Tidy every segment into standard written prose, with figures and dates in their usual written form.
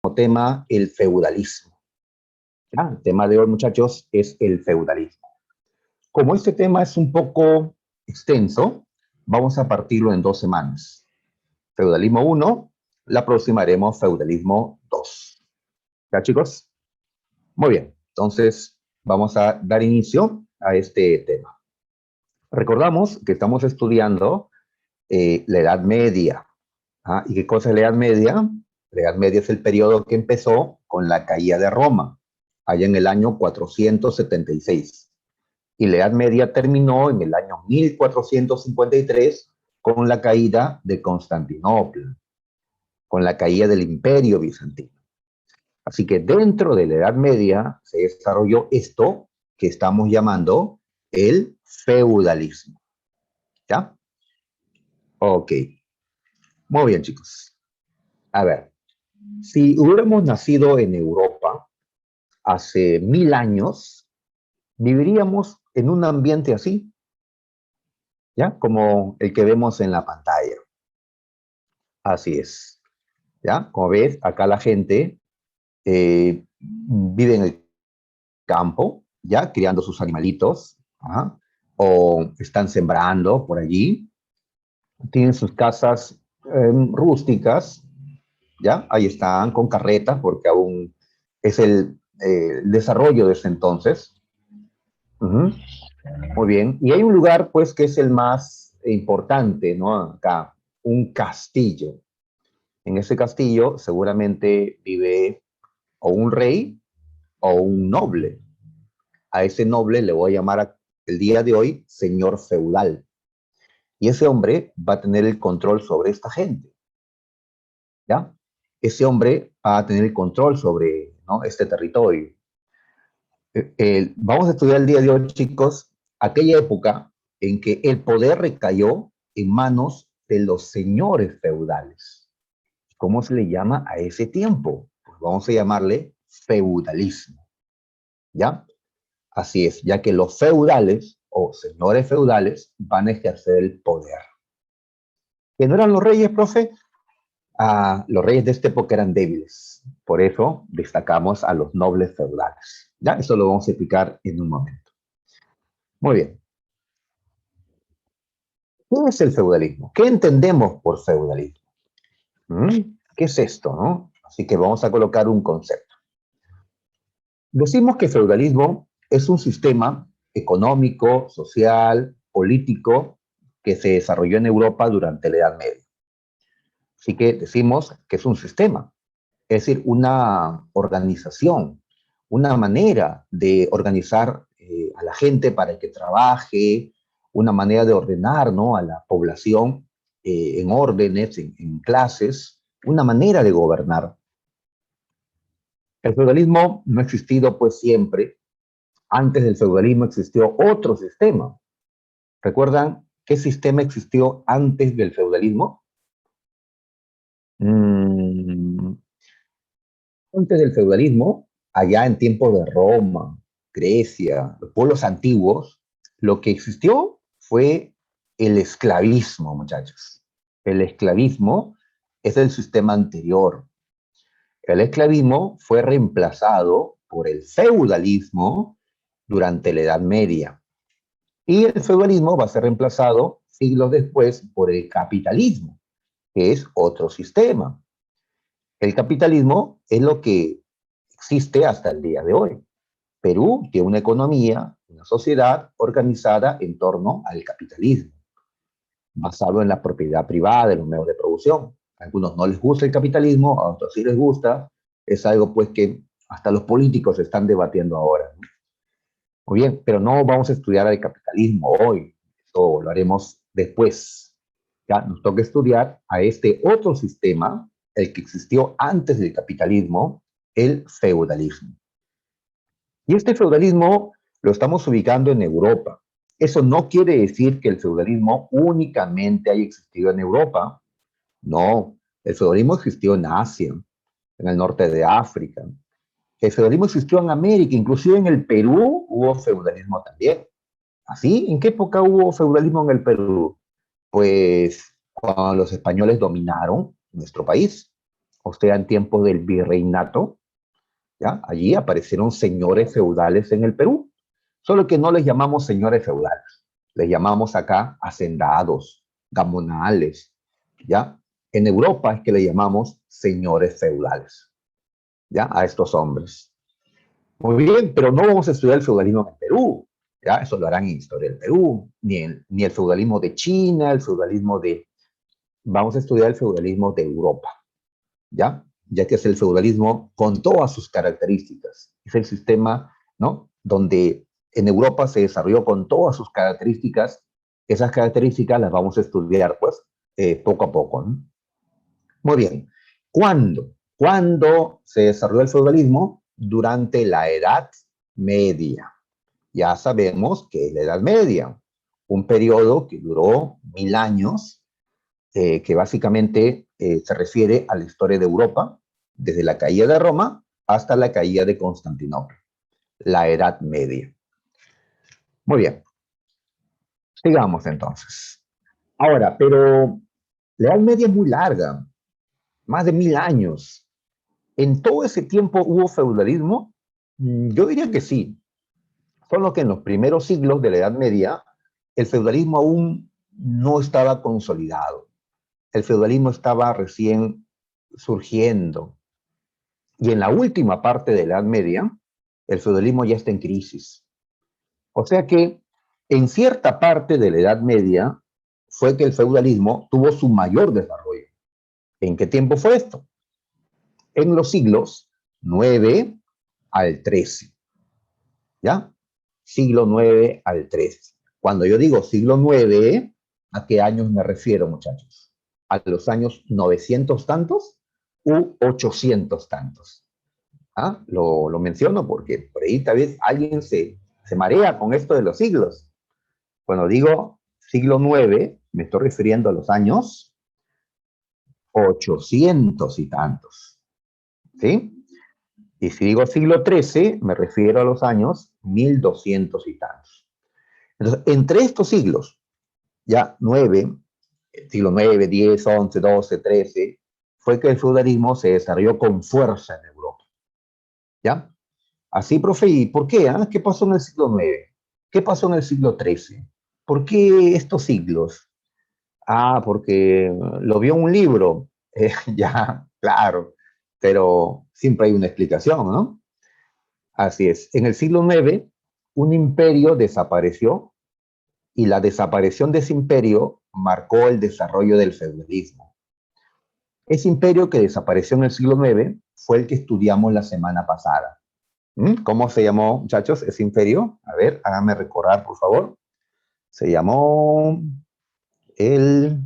como tema el feudalismo. ¿Ya? El tema de hoy, muchachos, es el feudalismo. Como este tema es un poco extenso, vamos a partirlo en 2 semanas. Feudalismo 1, la próxima haremos feudalismo 2. ¿Ya, chicos? Muy bien, entonces vamos a dar inicio a este tema. Recordamos que estamos estudiando la Edad Media. ¿Ah? ¿Y qué cosa es la Edad Media? La Edad Media es el periodo que empezó con la caída de Roma, allá en el año 476. Y la Edad Media terminó en el año 1453 con la caída de Constantinopla, con la caída del Imperio Bizantino. Así que dentro de la Edad Media se desarrolló esto que estamos llamando el feudalismo. ¿Ya? Ok. Muy bien, chicos. A ver, si hubiéramos nacido en Europa hace 1000 años, viviríamos en un ambiente así, ¿ya? Como el que vemos en la pantalla. Así es, ¿ya? Como ves, acá la gente vive en el campo, ¿ya? Criando sus animalitos, ¿ah? O están sembrando por allí, tienen sus casas rústicas, ¿ya? Ahí están con carretas, porque aún es el desarrollo de ese entonces. Uh-huh. Muy bien. Y hay un lugar, pues, que es el más importante, ¿no? Acá, un castillo. En ese castillo seguramente vive o un rey o un noble. A ese noble le voy a llamar el día de hoy señor feudal. Y ese hombre va a tener el control sobre esta gente, ¿ya? Ese hombre va a tener el control sobre, ¿no?, este territorio. Vamos a estudiar el día de hoy, chicos, aquella época en que el poder recayó en manos de los señores feudales. ¿Cómo se le llama a ese tiempo? Pues vamos a llamarle feudalismo, ¿ya? Así es, ya que los feudales o señores feudales van a ejercer el poder. ¿Que no eran los reyes, profe? Los reyes de esta época eran débiles. Por eso destacamos a los nobles feudales. ¿Ya? Eso lo vamos a explicar en un momento. Muy bien. ¿Qué es el feudalismo? ¿Qué entendemos por feudalismo? ¿Qué es esto, no? Así que vamos a colocar un concepto. Decimos que feudalismo es un sistema económico, social, político que se desarrolló en Europa durante la Edad Media. Así que decimos que es un sistema, es decir, una organización, una manera de organizar a la gente para que trabaje, una manera de ordenar, ¿no?, a la población en órdenes, en clases, una manera de gobernar. El feudalismo no ha existido pues siempre. Antes del feudalismo existió otro sistema. ¿Recuerdan qué sistema existió antes del feudalismo? Antes del feudalismo, allá en tiempos de Roma, Grecia, los pueblos antiguos, lo que existió fue el esclavismo, muchachos. El esclavismo es el sistema anterior. El esclavismo fue reemplazado por el feudalismo durante la Edad Media. Y el feudalismo va a ser reemplazado siglos después por el capitalismo, que es otro sistema. El capitalismo es lo que existe hasta el día de hoy. Perú tiene una economía, una sociedad organizada en torno al capitalismo, basado en la propiedad privada de los medios de producción. A algunos no les gusta el capitalismo, a otros sí les gusta. Es algo pues que hasta los políticos están debatiendo ahora, ¿no? Muy bien, pero no vamos a estudiar el capitalismo hoy, eso lo haremos después. Ya nos toca estudiar a este otro sistema, el que existió antes del capitalismo, el feudalismo. Y este feudalismo lo estamos ubicando en Europa. Eso no quiere decir que el feudalismo únicamente haya existido en Europa. No, el feudalismo existió en Asia, en el norte de África. El feudalismo existió en América, inclusive en el Perú hubo feudalismo también. ¿Así? ¿En qué época hubo feudalismo en el Perú? Pues cuando los españoles dominaron nuestro país. o sea, en tiempos del virreinato, ¿ya? Allí aparecieron señores feudales en el Perú, solo que no les llamamos señores feudales, les llamamos acá hacendados, gamonales, ¿ya? En Europa es que le llamamos señores feudales, ¿ya? A estos hombres. Muy bien, pero no vamos a estudiar el feudalismo en Perú, ¿ya? Eso lo harán en Historia del Perú, ni el feudalismo de China, el feudalismo de... Vamos a estudiar el feudalismo de Europa, ¿ya? Ya que es el feudalismo con todas sus características. Es el sistema, ¿no? Donde en Europa se desarrolló con todas sus características. Esas características las vamos a estudiar, pues, poco a poco, ¿no? Muy bien. ¿Cuándo? ¿Cuándo se desarrolló el feudalismo? Durante la Edad Media. Ya sabemos que es la Edad Media, un periodo que duró 1000 años, que básicamente se refiere a la historia de Europa, desde la caída de Roma hasta la caída de Constantinopla, la Edad Media. Muy bien, sigamos entonces. Ahora, pero la Edad Media es muy larga, más de 1000 años. ¿En todo ese tiempo hubo feudalismo? Yo diría que sí, solo que en los primeros siglos de la Edad Media el feudalismo aún no estaba consolidado. El feudalismo estaba recién surgiendo. Y en la última parte de la Edad Media, el feudalismo ya está en crisis. O sea que en cierta parte de la Edad Media fue que el feudalismo tuvo su mayor desarrollo. ¿En qué tiempo fue esto? En los siglos 9 al 13. ¿Ya? Siglo 9 al 13. Cuando yo digo siglo 9, ¿a qué años me refiero, muchachos? ¿A los años 900 tantos u 800 tantos? ¿Ah? Lo menciono porque por ahí tal vez alguien se marea con esto de los siglos. Cuando digo siglo 9, me estoy refiriendo a los años 800 y tantos. ¿Sí? Y si digo siglo 13, me refiero a los años 1200 y tantos. Entonces, entre estos siglos, ya 9, siglo 9, 10, 11, 12, 13, fue que el feudalismo se desarrolló con fuerza en Europa. ¿Ya? Así, profe, ¿y por qué? Ah? ¿Qué pasó en el siglo 9? ¿Qué pasó en el siglo 13? ¿Por qué estos siglos? Ah, porque lo vio en un libro. Ya, claro, pero siempre hay una explicación, ¿no? Así es. En el siglo 9, un imperio desapareció y la desaparición de ese imperio marcó el desarrollo del feudalismo. Ese imperio que desapareció en el siglo 9 fue el que estudiamos la semana pasada. ¿Cómo se llamó, muchachos, ese imperio? A ver, háganme recordar, por favor. Se llamó el...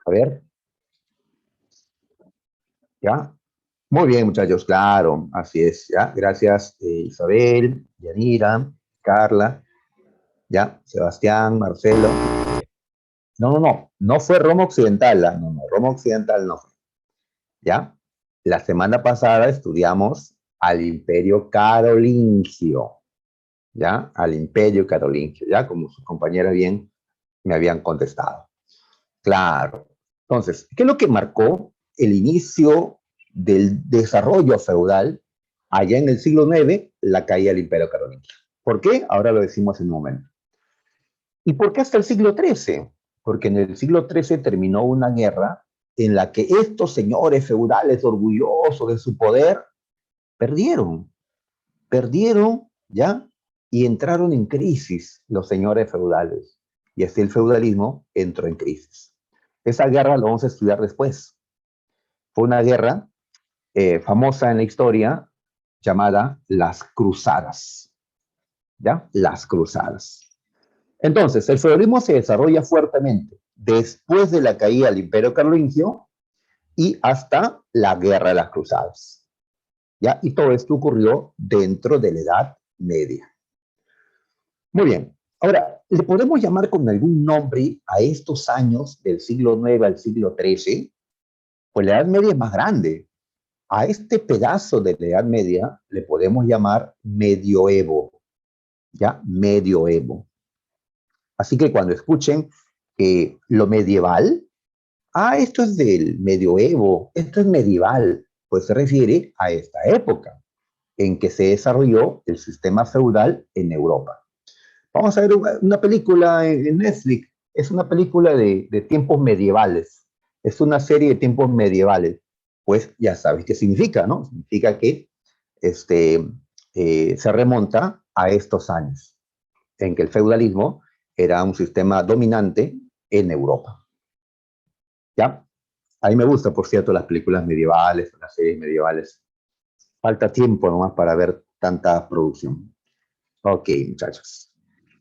A ver, ¿ya? Muy bien, muchachos, claro, así es, ¿ya? Gracias, Isabel, Yanira, Carla, ¿ya? Sebastián, Marcelo. No fue Roma Occidental, ¿ah? No, Roma Occidental no fue, ¿ya? La semana pasada estudiamos al Imperio Carolingio, ¿ya? Al Imperio Carolingio, ¿ya? Como sus compañeras bien me habían contestado. Claro. Entonces, ¿qué es lo que marcó el inicio del desarrollo feudal allá en el siglo IX, la caída del Imperio Carolingio? ¿Por qué? Ahora lo decimos en un momento. ¿Y por qué hasta el siglo XIII? Porque en el siglo XIII terminó una guerra en la que estos señores feudales orgullosos de su poder perdieron, ¿ya? Y entraron en crisis los señores feudales. Y así el feudalismo entró en crisis. Esa guerra lo vamos a estudiar después. Fue una guerra famosa en la historia llamada las Cruzadas, ¿ya? Las Cruzadas. Entonces, el feudalismo se desarrolla fuertemente después de la caída del Imperio Carolingio y hasta la Guerra de las Cruzadas, ¿ya? Y todo esto ocurrió dentro de la Edad Media. Muy bien. Ahora, ¿le podemos llamar con algún nombre a estos años del siglo IX al siglo XIII? Pues la Edad Media es más grande. A este pedazo de la Edad Media le podemos llamar medioevo, ¿ya? Medioevo. Así que cuando escuchen que lo medieval, esto es del medioevo, esto es medieval, pues se refiere a esta época en que se desarrolló el sistema feudal en Europa. Vamos a ver una película en Netflix, es una película de tiempos medievales, es una serie de tiempos medievales, pues ya sabes qué significa, ¿no? Significa que este, se remonta a estos años, en que el feudalismo era un sistema dominante en Europa. ¿Ya? A mí me gustan, por cierto, las películas medievales, las series medievales. Falta tiempo nomás para ver tanta producción. Ok, muchachos.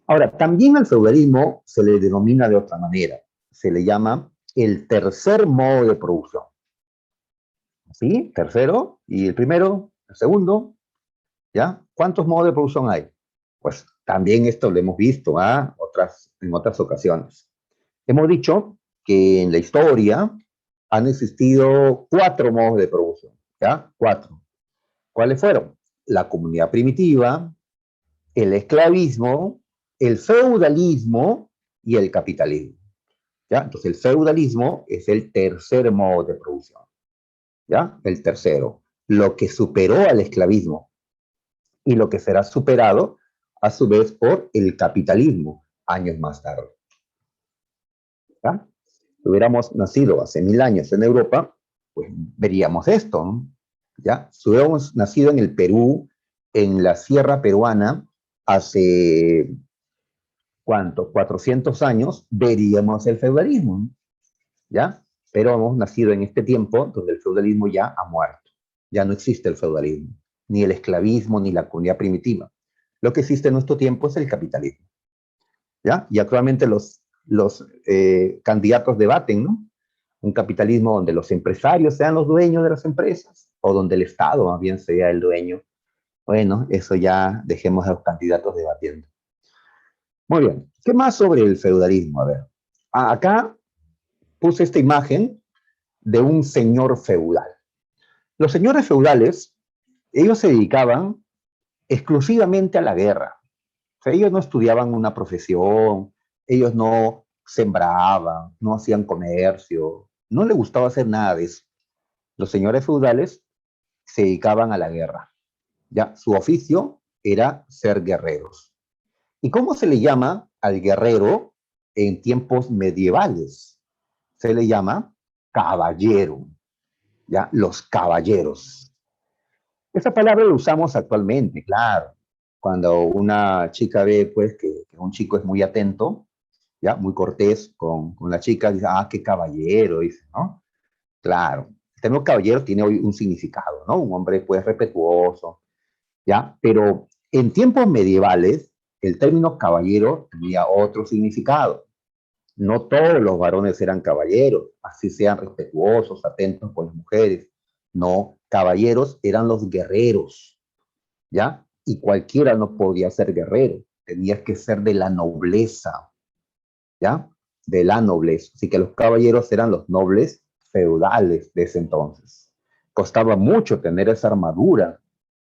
Ahora, también al feudalismo se le denomina de otra manera. Se le llama el tercer modo de producción. ¿Sí? Tercero. Y el primero, el segundo. ¿Ya? ¿Cuántos modos de producción hay? Pues también esto lo hemos visto en otras ocasiones. Hemos dicho que en la historia han existido 4 modos de producción. ¿Ya? 4. ¿Cuáles fueron? La comunidad primitiva, el esclavismo, el feudalismo y el capitalismo. ¿Ya? Entonces el feudalismo es el tercer modo de producción. ¿Ya? El tercero. Lo que superó al esclavismo y lo que será superado a su vez por el capitalismo años más tarde. ¿Ya? Si hubiéramos nacido hace 1000 años en Europa, pues veríamos esto, ¿no? ¿Ya? Si hubiéramos nacido en el Perú, en la sierra peruana, hace, ¿cuánto? 400 años, veríamos el feudalismo, ¿ya? Pero hemos nacido en este tiempo donde el feudalismo ya ha muerto. Ya no existe el feudalismo, ni el esclavismo, ni la comunidad primitiva. Lo que existe en nuestro tiempo es el capitalismo, ¿ya? Y actualmente los candidatos debaten, ¿no? Un capitalismo donde los empresarios sean los dueños de las empresas o donde el Estado más bien sea el dueño. Bueno, eso ya dejemos a los candidatos debatiendo. Muy bien, ¿qué más sobre el feudalismo? A ver, acá puse esta imagen de un señor feudal. Los señores feudales, ellos se dedicaban exclusivamente a la guerra. O sea, ellos no estudiaban una profesión, ellos no sembraban, no hacían comercio, no les gustaba hacer nada de eso. Los señores feudales se dedicaban a la guerra. Ya, su oficio era ser guerreros. ¿Y cómo se le llama al guerrero en tiempos medievales? Se le llama caballero, ¿ya? Los caballeros. Esa palabra la usamos actualmente, claro. Cuando una chica ve, pues, que un chico es muy atento, ¿ya? Muy cortés con la chica, dice, qué caballero, dice, ¿no? Claro. El término caballero tiene hoy un significado, ¿no? Un hombre, pues, respetuoso, ¿ya? Pero en tiempos medievales, el término caballero tenía otro significado. No todos los varones eran caballeros, así sean respetuosos, atentos con las mujeres. No, caballeros eran los guerreros, ¿ya? Y cualquiera no podía ser guerrero, tenías que ser de la nobleza, ¿ya? De la nobleza. Así que los caballeros eran los nobles feudales de ese entonces. Costaba mucho tener esa armadura,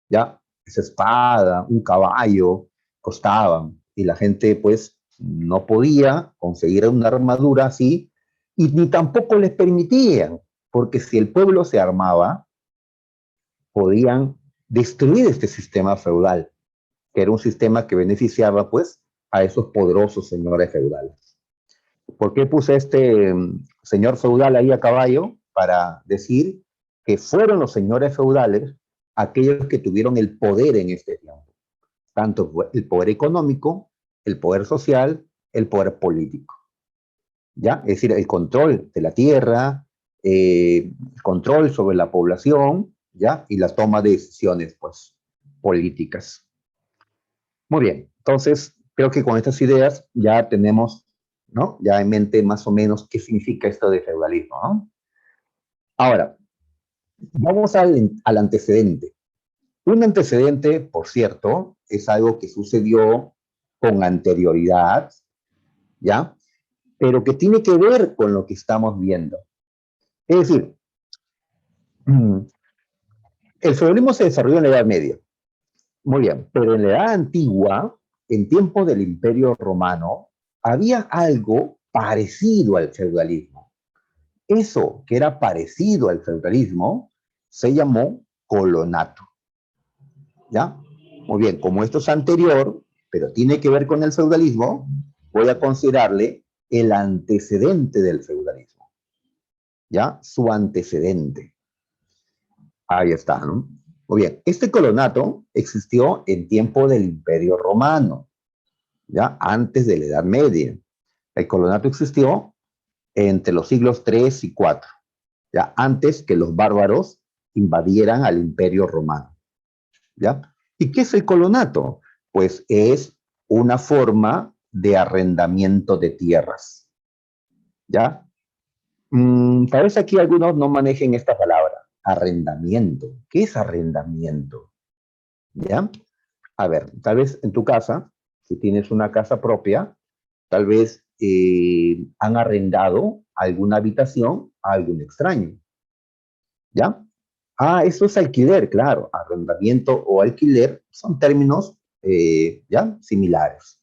¿ya? Esa espada, un caballo, costaban. Y la gente, pues, no podía conseguir una armadura así y ni tampoco les permitían, porque si el pueblo se armaba, podían destruir este sistema feudal, que era un sistema que beneficiaba, pues, a esos poderosos señores feudales. ¿Por qué puse este señor feudal ahí a caballo? Para decir que fueron los señores feudales aquellos que tuvieron el poder en este tiempo. Tanto el poder económico, el poder social, el poder político. ¿Ya? Es decir, el control de la tierra, el control sobre la población, ¿ya? Y la toma de decisiones, pues, políticas. Muy bien, entonces creo que con estas ideas ya tenemos, ¿no? Ya en mente más o menos qué significa esto de feudalismo, ¿no? Ahora, vamos al antecedente. Un antecedente, por cierto, es algo que sucedió con anterioridad, ¿ya? Pero que tiene que ver con lo que estamos viendo. Es decir, el feudalismo se desarrolló en la Edad Media, muy bien, pero en la Edad Antigua, en tiempos del Imperio Romano, había algo parecido al feudalismo. Eso que era parecido al feudalismo se llamó colonato. ¿Ya? Muy bien, como esto es anterior, pero tiene que ver con el feudalismo, voy a considerarle el antecedente del feudalismo. ¿Ya? Su antecedente. Ahí está, ¿no? Muy bien, este colonato existió en tiempo del Imperio Romano, ¿ya? Antes de la Edad Media. El colonato existió entre los siglos 3 y 4, ¿ya? Antes que los bárbaros invadieran al Imperio Romano, ¿ya? ¿Y qué es el colonato? Pues es una forma de arrendamiento de tierras, ¿ya? Tal vez aquí algunos no manejen esta palabra, arrendamiento. ¿Qué es arrendamiento? ¿Ya? A ver, tal vez en tu casa, si tienes una casa propia, tal vez han arrendado alguna habitación a algún extraño, ¿ya? Ah, eso es alquiler, claro. Arrendamiento o alquiler son términos, ¿ya? Similares.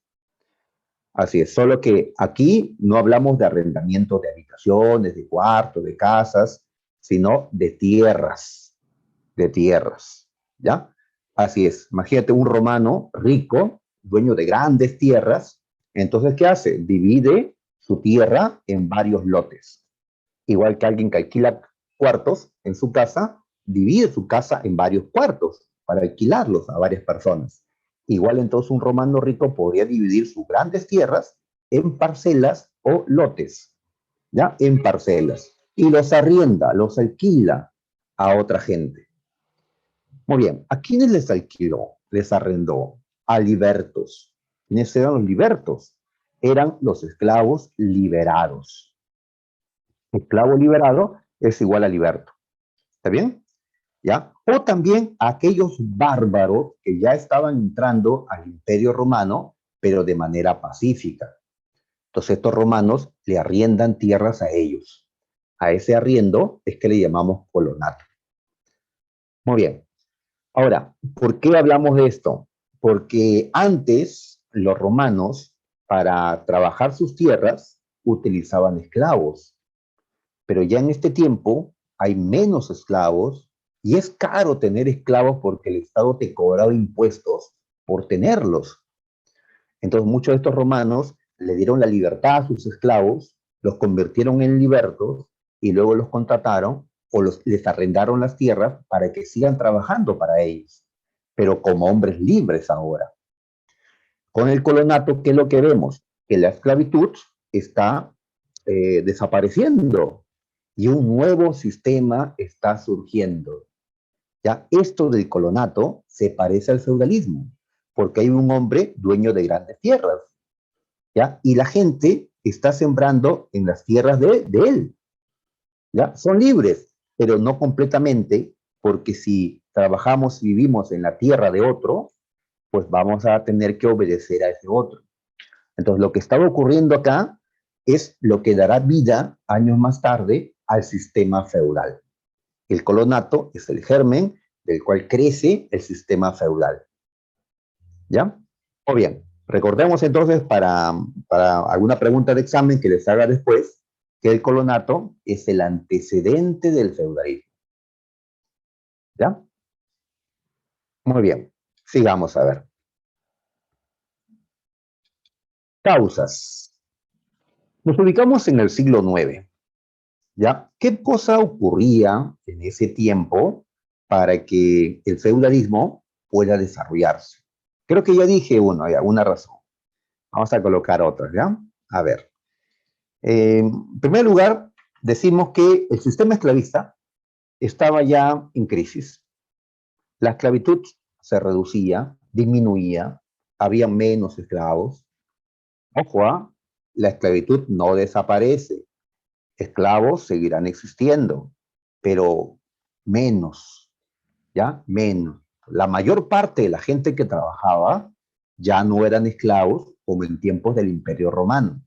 Así es, solo que aquí no hablamos de arrendamiento de habitaciones, de cuartos, de casas, sino de tierras, ¿ya? Así es, imagínate un romano rico, dueño de grandes tierras, entonces, ¿qué hace? Divide su tierra en varios lotes. Igual que alguien que alquila cuartos en su casa, divide su casa en varios cuartos para alquilarlos a varias personas. Igual entonces un romano rico podría dividir sus grandes tierras en parcelas o lotes, ¿ya? En parcelas. Y los arrienda, los alquila a otra gente. Muy bien, ¿a quiénes les alquiló? Les arrendó a libertos. ¿Quiénes eran los libertos? Eran los esclavos liberados. Esclavo liberado es igual a liberto. ¿Está bien? ¿Ya? O también a aquellos bárbaros que ya estaban entrando al Imperio Romano, pero de manera pacífica. Entonces estos romanos le arriendan tierras a ellos. A ese arriendo es que le llamamos colonato. Muy bien. Ahora, ¿por qué hablamos de esto? Porque antes los romanos, para trabajar sus tierras, utilizaban esclavos. Pero ya en este tiempo hay menos esclavos y es caro tener esclavos porque el Estado te cobraba impuestos por tenerlos. Entonces muchos de estos romanos le dieron la libertad a sus esclavos, los convirtieron en libertos y luego los contrataron o les arrendaron las tierras para que sigan trabajando para ellos, pero como hombres libres ahora. Con el colonato, ¿qué es lo que vemos? Que la esclavitud está desapareciendo y un nuevo sistema está surgiendo. ¿Ya? Esto del colonato se parece al feudalismo, porque hay un hombre dueño de grandes tierras, ¿ya? Y la gente está sembrando en las tierras de él, ¿ya? Son libres, pero no completamente, porque si trabajamos y vivimos en la tierra de otro, pues vamos a tener que obedecer a ese otro. Entonces, lo que estaba ocurriendo acá es lo que dará vida años más tarde al sistema feudal. El colonato es el germen del cual crece el sistema feudal. ¿Ya? O bien, recordemos entonces para alguna pregunta de examen que les haga después, que el colonato es el antecedente del feudalismo. ¿Ya? Muy bien, sigamos a ver. Causas. Nos ubicamos en el siglo IX. ¿Ya? ¿Qué cosa ocurría en ese tiempo para que el feudalismo pueda desarrollarse? Creo que ya dije uno, hay alguna razón. Vamos a colocar otras, ¿ya? A ver. En primer lugar, decimos que el sistema esclavista estaba ya en crisis. La esclavitud se reducía, disminuía, había menos esclavos. Ojo, la esclavitud no desaparece. Esclavos seguirán existiendo, pero menos, ¿ya? Menos. La mayor parte de la gente que trabajaba ya no eran esclavos como en tiempos del Imperio Romano.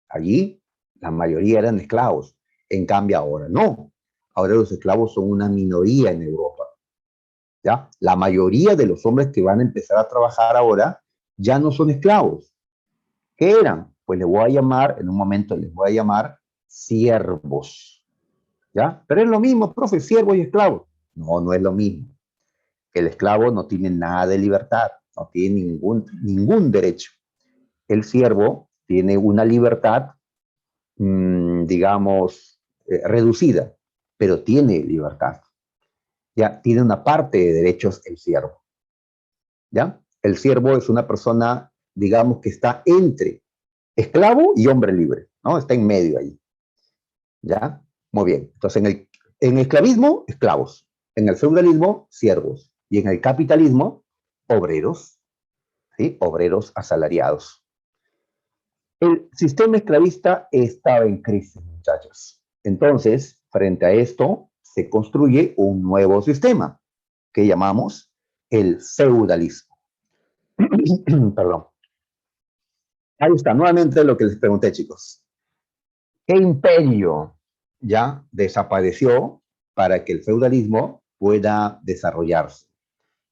Allí la mayoría eran esclavos. En cambio ahora no. Ahora los esclavos son una minoría en Europa. ¿Ya? La mayoría de los hombres que van a empezar a trabajar ahora ya no son esclavos. ¿Qué eran? pues le voy a llamar, en un momento les voy a llamar siervos, ¿ya? Pero es lo mismo, profe, siervo y esclavo. No, no es lo mismo. El esclavo no tiene nada de libertad, no tiene ningún derecho. El siervo tiene una libertad, digamos, reducida, pero tiene libertad. Ya tiene una parte de derechos el siervo. ¿Ya? El siervo es una persona, digamos, que está entre esclavo y hombre libre, ¿no? Está en medio ahí. ¿Ya? Muy bien. Entonces, en el esclavismo, esclavos. En el feudalismo, siervos. Y en el capitalismo, obreros, ¿sí? Obreros asalariados. El sistema esclavista estaba en crisis, muchachos. Entonces, frente a esto, se construye un nuevo sistema que llamamos el feudalismo. Perdón. Ahí está, nuevamente lo que les pregunté, chicos. ¿Qué imperio ya desapareció para que el feudalismo pueda desarrollarse?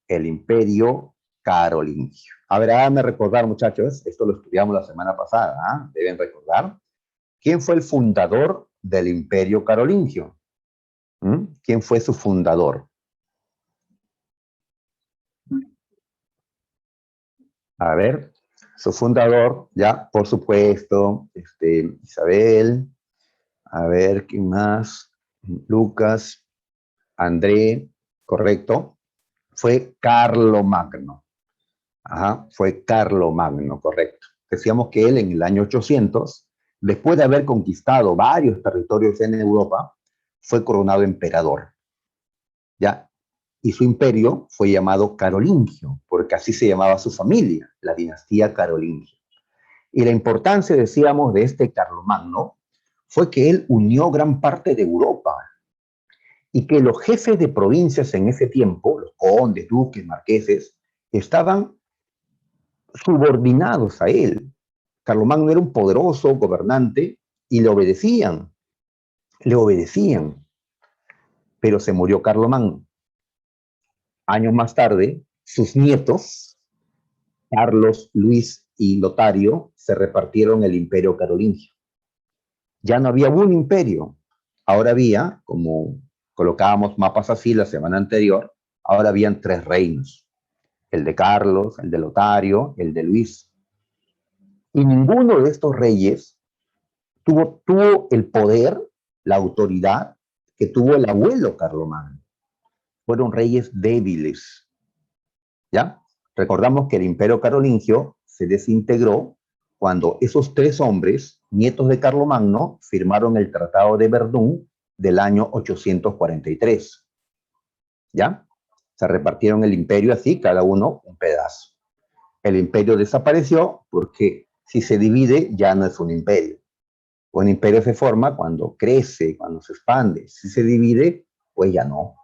El imperio carolingio. A ver, háganme recordar, muchachos, esto lo estudiamos la semana pasada, ¿eh? Deben recordar. ¿Quién fue el fundador del imperio carolingio? ¿Quién fue su fundador? A ver, su fundador, ya, por supuesto, Isabel, a ver, ¿quién más? Lucas, André, correcto. Fue Carlomagno. Ajá, fue Carlomagno, correcto. Decíamos que él en el año 800, después de haber conquistado varios territorios en Europa, fue coronado emperador. ¿Ya? Y su imperio fue llamado carolingio, porque así se llamaba su familia, la dinastía carolingio. Y la importancia, decíamos, de este Carlomagno fue que él unió gran parte de Europa y que los jefes de provincias en ese tiempo, los condes, duques, marqueses, estaban subordinados a él. Carlomagno era un poderoso gobernante y le obedecían, pero se murió Carlomagno. Años más tarde, sus nietos, Carlos, Luis y Lotario, se repartieron el imperio carolingio. Ya no había un imperio, ahora había, como colocábamos mapas así la semana anterior, ahora habían tres reinos, el de Carlos, el de Lotario, el de Luis. Y ninguno de estos reyes tuvo el poder, la autoridad que tuvo el abuelo Carlomagno. Fueron reyes débiles, ¿ya? Recordamos que el imperio carolingio se desintegró cuando esos tres hombres, nietos de Carlomagno, firmaron el Tratado de Verdún del año 843, ¿ya? Se repartieron el imperio así, cada uno un pedazo. El imperio desapareció porque si se divide ya no es un imperio. Un imperio se forma cuando crece, cuando se expande. Si se divide, pues ya no.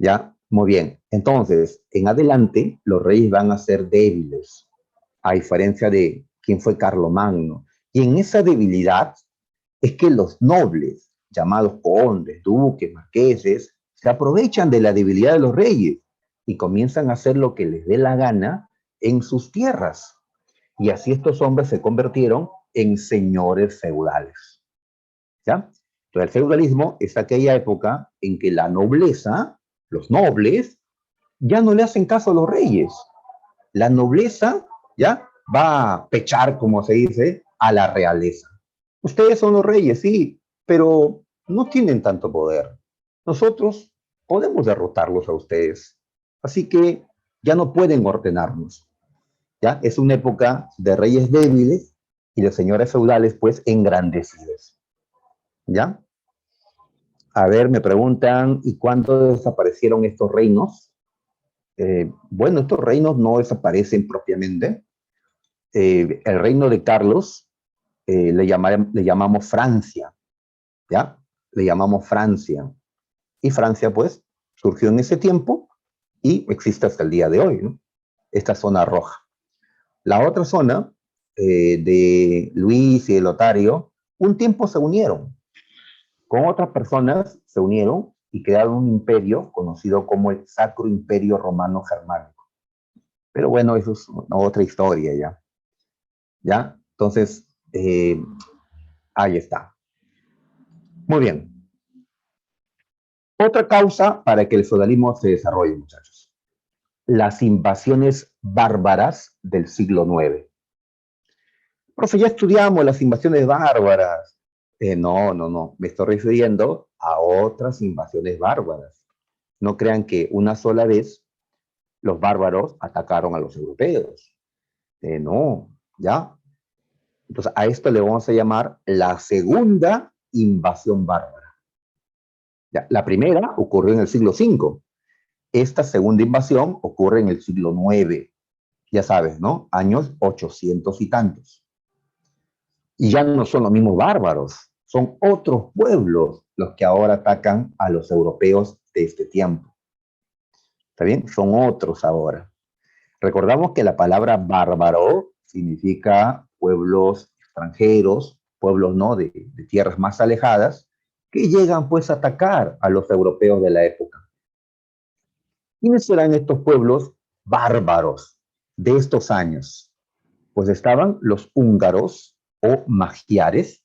¿Ya? Muy bien. Entonces, en adelante, los reyes van a ser débiles, a diferencia de quién fue Carlomagno. Y en esa debilidad es que los nobles, llamados condes, duques, marqueses, se aprovechan de la debilidad de los reyes y comienzan a hacer lo que les dé la gana en sus tierras. Y así estos hombres se convirtieron en señores feudales. ¿Ya? Entonces, el feudalismo es aquella época en que la nobleza, los nobles, ya no le hacen caso a los reyes. La nobleza, ¿ya? Va a pechar, como se dice, a la realeza. Ustedes son los reyes, sí, pero no tienen tanto poder. Nosotros podemos derrotarlos a ustedes. Así que ya no pueden ordenarnos. ¿Ya? Es una época de reyes débiles y de señores feudales, pues, engrandecidos. ¿Ya? A ver, me preguntan, ¿y cuándo desaparecieron estos reinos? Bueno, estos reinos no desaparecen propiamente. El reino de Carlos le llamamos Francia, ¿ya? Le llamamos Francia. Y Francia, pues, surgió en ese tiempo y existe hasta el día de hoy, ¿no? Esta zona roja. La otra zona de Luis y de Lotario, un tiempo se unieron, con otras personas se unieron y crearon un imperio conocido como el Sacro Imperio Romano Germánico. Pero bueno, eso es otra historia ya. ¿Ya? Entonces, ahí está. Muy bien. Otra causa para que el feudalismo se desarrolle, muchachos. Las invasiones bárbaras del siglo IX. Profe, ya estudiamos las invasiones bárbaras. No. Me estoy refiriendo a otras invasiones bárbaras. No crean que una sola vez los bárbaros atacaron a los europeos. No, ¿ya? Entonces, a esto le vamos a llamar la segunda invasión bárbara. ¿Ya? La primera ocurrió en el siglo V. Esta segunda invasión ocurre en el siglo IX. Ya sabes, ¿no? Años 800 y tantos. Y ya no son los mismos bárbaros, son otros pueblos los que ahora atacan a los europeos de este tiempo. ¿Está bien? Son otros ahora. Recordamos que la palabra bárbaro significa pueblos extranjeros, pueblos no de tierras más alejadas, que llegan pues a atacar a los europeos de la época. ¿Quiénes serán estos pueblos bárbaros de estos años? Pues estaban los húngaros o magiares,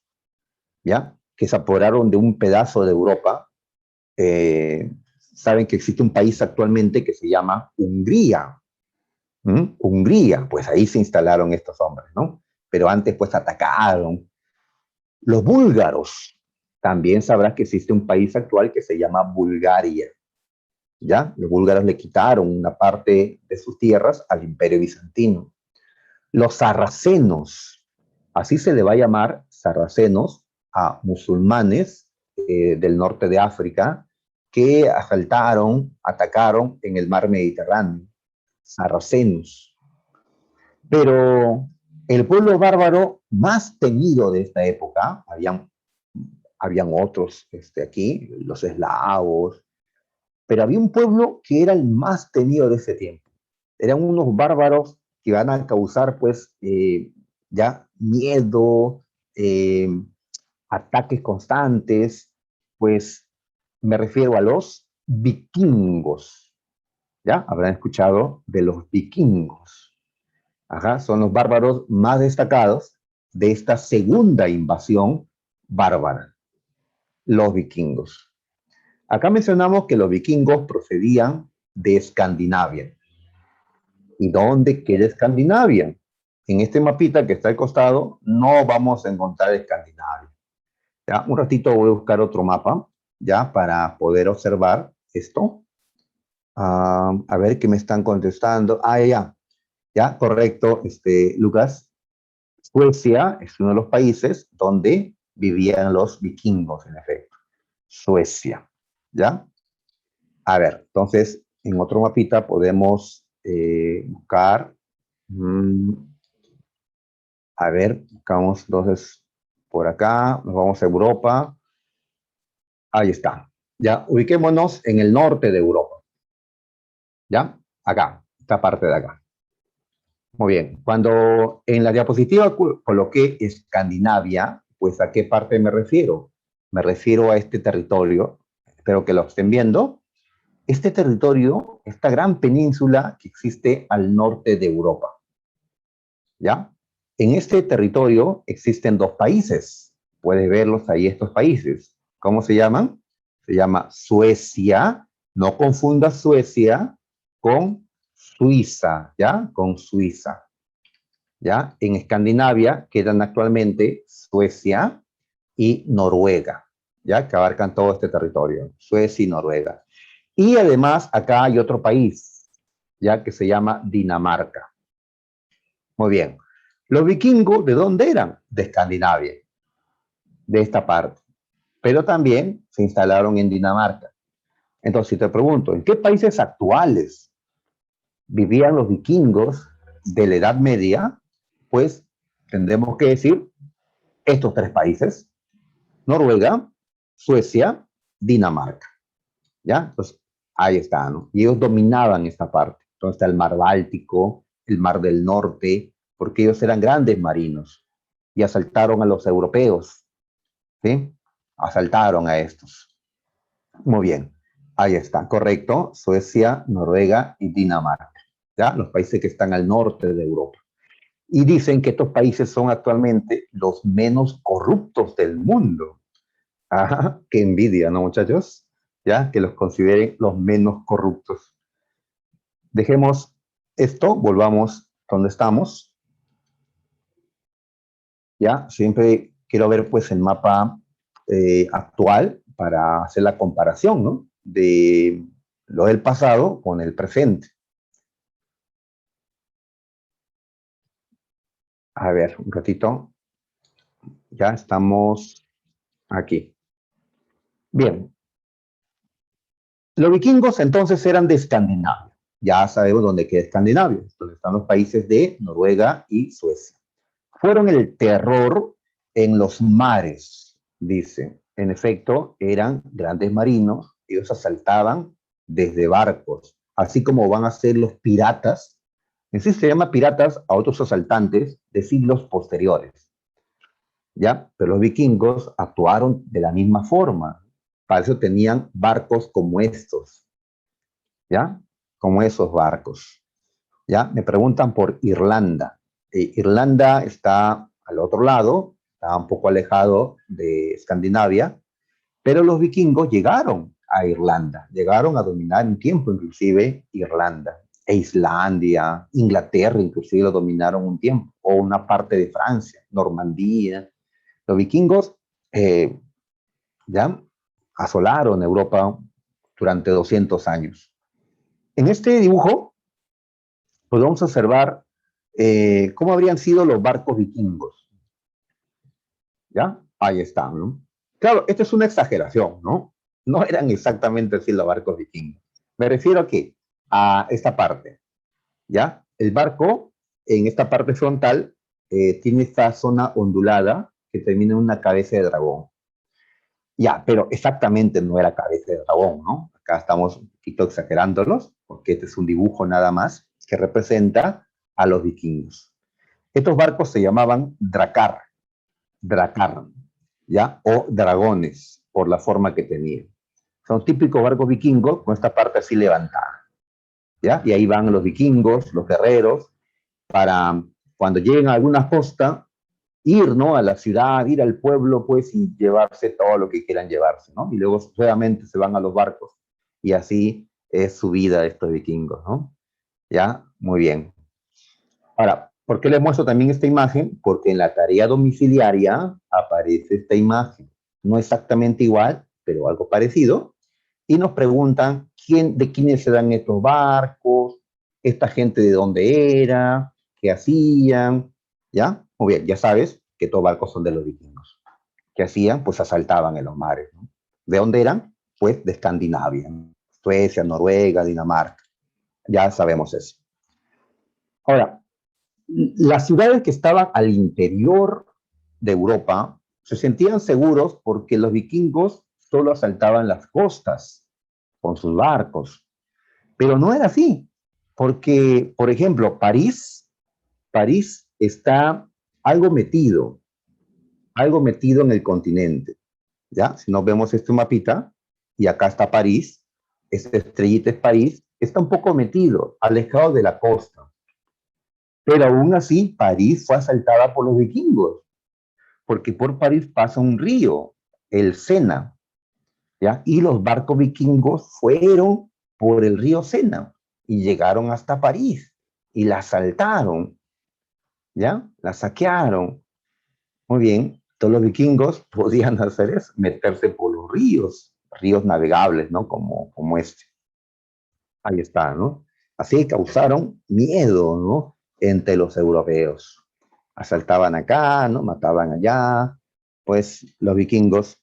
¿ya? Que se apoderaron de un pedazo de Europa. Saben que existe un país actualmente que se llama Hungría. Hungría, pues ahí se instalaron estos hombres, ¿no? Pero antes pues atacaron. Los búlgaros, también sabrás que existe un país actual que se llama Bulgaria, ¿ya? Los búlgaros le quitaron una parte de sus tierras al Imperio Bizantino. Los sarracenos, así se le va a llamar sarracenos a musulmanes del norte de África que asaltaron, atacaron en el mar Mediterráneo. Sarracenos. Pero el pueblo bárbaro más temido de esta época, habían otros aquí, los eslavos, pero había un pueblo que era el más temido de ese tiempo. Eran unos bárbaros que van a causar, pues, ya miedo, eh, ataques constantes, pues, me refiero a los vikingos, ¿ya? Habrán escuchado de los vikingos. Ajá, son los bárbaros más destacados de esta segunda invasión bárbara, los vikingos. Acá mencionamos que los vikingos procedían de Escandinavia. ¿Y dónde queda Escandinavia? En este mapita que está al costado no vamos a encontrar Escandinavia. ¿Ya? Un ratito voy a buscar otro mapa, ya, para poder observar esto. A ver qué me están contestando. Ya, correcto, Lucas. Suecia es uno de los países donde vivían los vikingos, en efecto. Suecia, ¿ya? A ver, entonces, en otro mapita podemos buscar. A ver, buscamos entonces por acá, nos vamos a Europa. Ahí está. Ya, ubiquémonos en el norte de Europa. ¿Ya? Acá, esta parte de acá. Muy bien. Cuando en la diapositiva coloqué Escandinavia, pues ¿a qué parte me refiero? Me refiero a este territorio. Espero que lo estén viendo. Este territorio, esta gran península que existe al norte de Europa. ¿Ya? En este territorio existen dos países. Puedes verlos ahí, estos países. ¿Cómo se llaman? Se llama Suecia. No confundas Suecia con Suiza, ¿ya? Con Suiza. ¿Ya? En Escandinavia quedan actualmente Suecia y Noruega, ¿ya? Que abarcan todo este territorio, Suecia y Noruega. Y además acá hay otro país, ¿ya? Que se llama Dinamarca. Muy bien. Los vikingos, ¿de dónde eran? De Escandinavia, de esta parte. Pero también se instalaron en Dinamarca. Entonces, si te pregunto, ¿en qué países actuales vivían los vikingos de la Edad Media? Pues tendremos que decir estos tres países: Noruega, Suecia, Dinamarca. ¿Ya? Entonces, ahí está, ¿no? Y ellos dominaban esta parte. Entonces está el mar Báltico, el mar del Norte, porque ellos eran grandes marinos y asaltaron a los europeos, ¿sí? Asaltaron a estos. Muy bien, ahí está, correcto. Suecia, Noruega y Dinamarca, ¿ya? Los países que están al norte de Europa. Y dicen que estos países son actualmente los menos corruptos del mundo. Ajá, qué envidia, ¿no, muchachos? Ya, que los consideren los menos corruptos. Dejemos esto, volvamos donde estamos. Ya, siempre quiero ver pues el mapa actual para hacer la comparación, ¿no? De lo del pasado con el presente. A ver, un ratito. Ya estamos aquí. Bien, los vikingos entonces eran de Escandinavia. Ya sabemos dónde queda Escandinavia, donde están los países de Noruega y Suecia. Fueron el terror en los mares, dice. En efecto, eran grandes marinos, ellos asaltaban desde barcos, así como van a ser los piratas. En sí se llama piratas a otros asaltantes de siglos posteriores, ¿ya? Pero los vikingos actuaron de la misma forma. Para eso tenían barcos como estos, ¿ya? Como esos barcos, ¿ya? Me preguntan por Irlanda. Irlanda está al otro lado, está un poco alejado de Escandinavia, pero los vikingos llegaron a Irlanda, llegaron a dominar un tiempo inclusive Irlanda, e Islandia, Inglaterra inclusive lo dominaron un tiempo, o una parte de Francia, Normandía. Los vikingos eh, ya asolaron Europa durante 200 años. En este dibujo podemos observar cómo habrían sido los barcos vikingos. ¿Ya? Ahí están, ¿no? Claro, esto es una exageración, ¿no? No eran exactamente así los barcos vikingos. Me refiero a qué? A esta parte, ¿ya? El barco, en esta parte frontal, tiene esta zona ondulada que termina en una cabeza de dragón. Ya, pero exactamente no era cabeza de dragón, ¿no? Acá estamos un poquito exagerándolos, porque este es un dibujo nada más que representa a los vikingos. Estos barcos se llamaban dracar, ¿ya? O dragones, por la forma que tenían. Son típicos barcos vikingos con esta parte así levantada, ¿ya? Y ahí van los vikingos, los guerreros, para cuando lleguen a alguna costa, ir, ¿no? A la ciudad, ir al pueblo, pues, y llevarse todo lo que quieran llevarse, ¿no? Y luego nuevamente se van a los barcos. Y así es su vida estos vikingos, ¿no? ¿Ya? Muy bien. Ahora, ¿por qué les muestro también esta imagen? Porque en la tarea domiciliaria aparece esta imagen. No exactamente igual, pero algo parecido. Y nos preguntan de quiénes se dan estos barcos, esta gente de dónde era, qué hacían, ¿ya? Muy bien, ya sabes que estos barcos son de los vikingos. ¿Qué hacían? Pues asaltaban en los mares, ¿no? ¿De dónde eran? Pues de Escandinavia, Suecia, Noruega, Dinamarca. Ya sabemos eso. Ahora, las ciudades que estaban al interior de Europa se sentían seguros porque los vikingos solo asaltaban las costas con sus barcos. Pero no era así, porque, por ejemplo, París está algo metido en el continente. ¿Ya? Si nos vemos este mapita, y acá está París, esta estrellita es París, está un poco metido, alejado de la costa. Pero aún así, París fue asaltada por los vikingos, porque por París pasa un río, el Sena, ¿ya? Y los barcos vikingos fueron por el río Sena y llegaron hasta París y la asaltaron, ¿ya? La saquearon. Muy bien, todos los vikingos podían hacer eso, meterse por los ríos navegables, ¿no? Como este. Ahí está, ¿no? Así causaron miedo, ¿no? Entre los europeos. Asaltaban acá, ¿no? Mataban allá. Pues los vikingos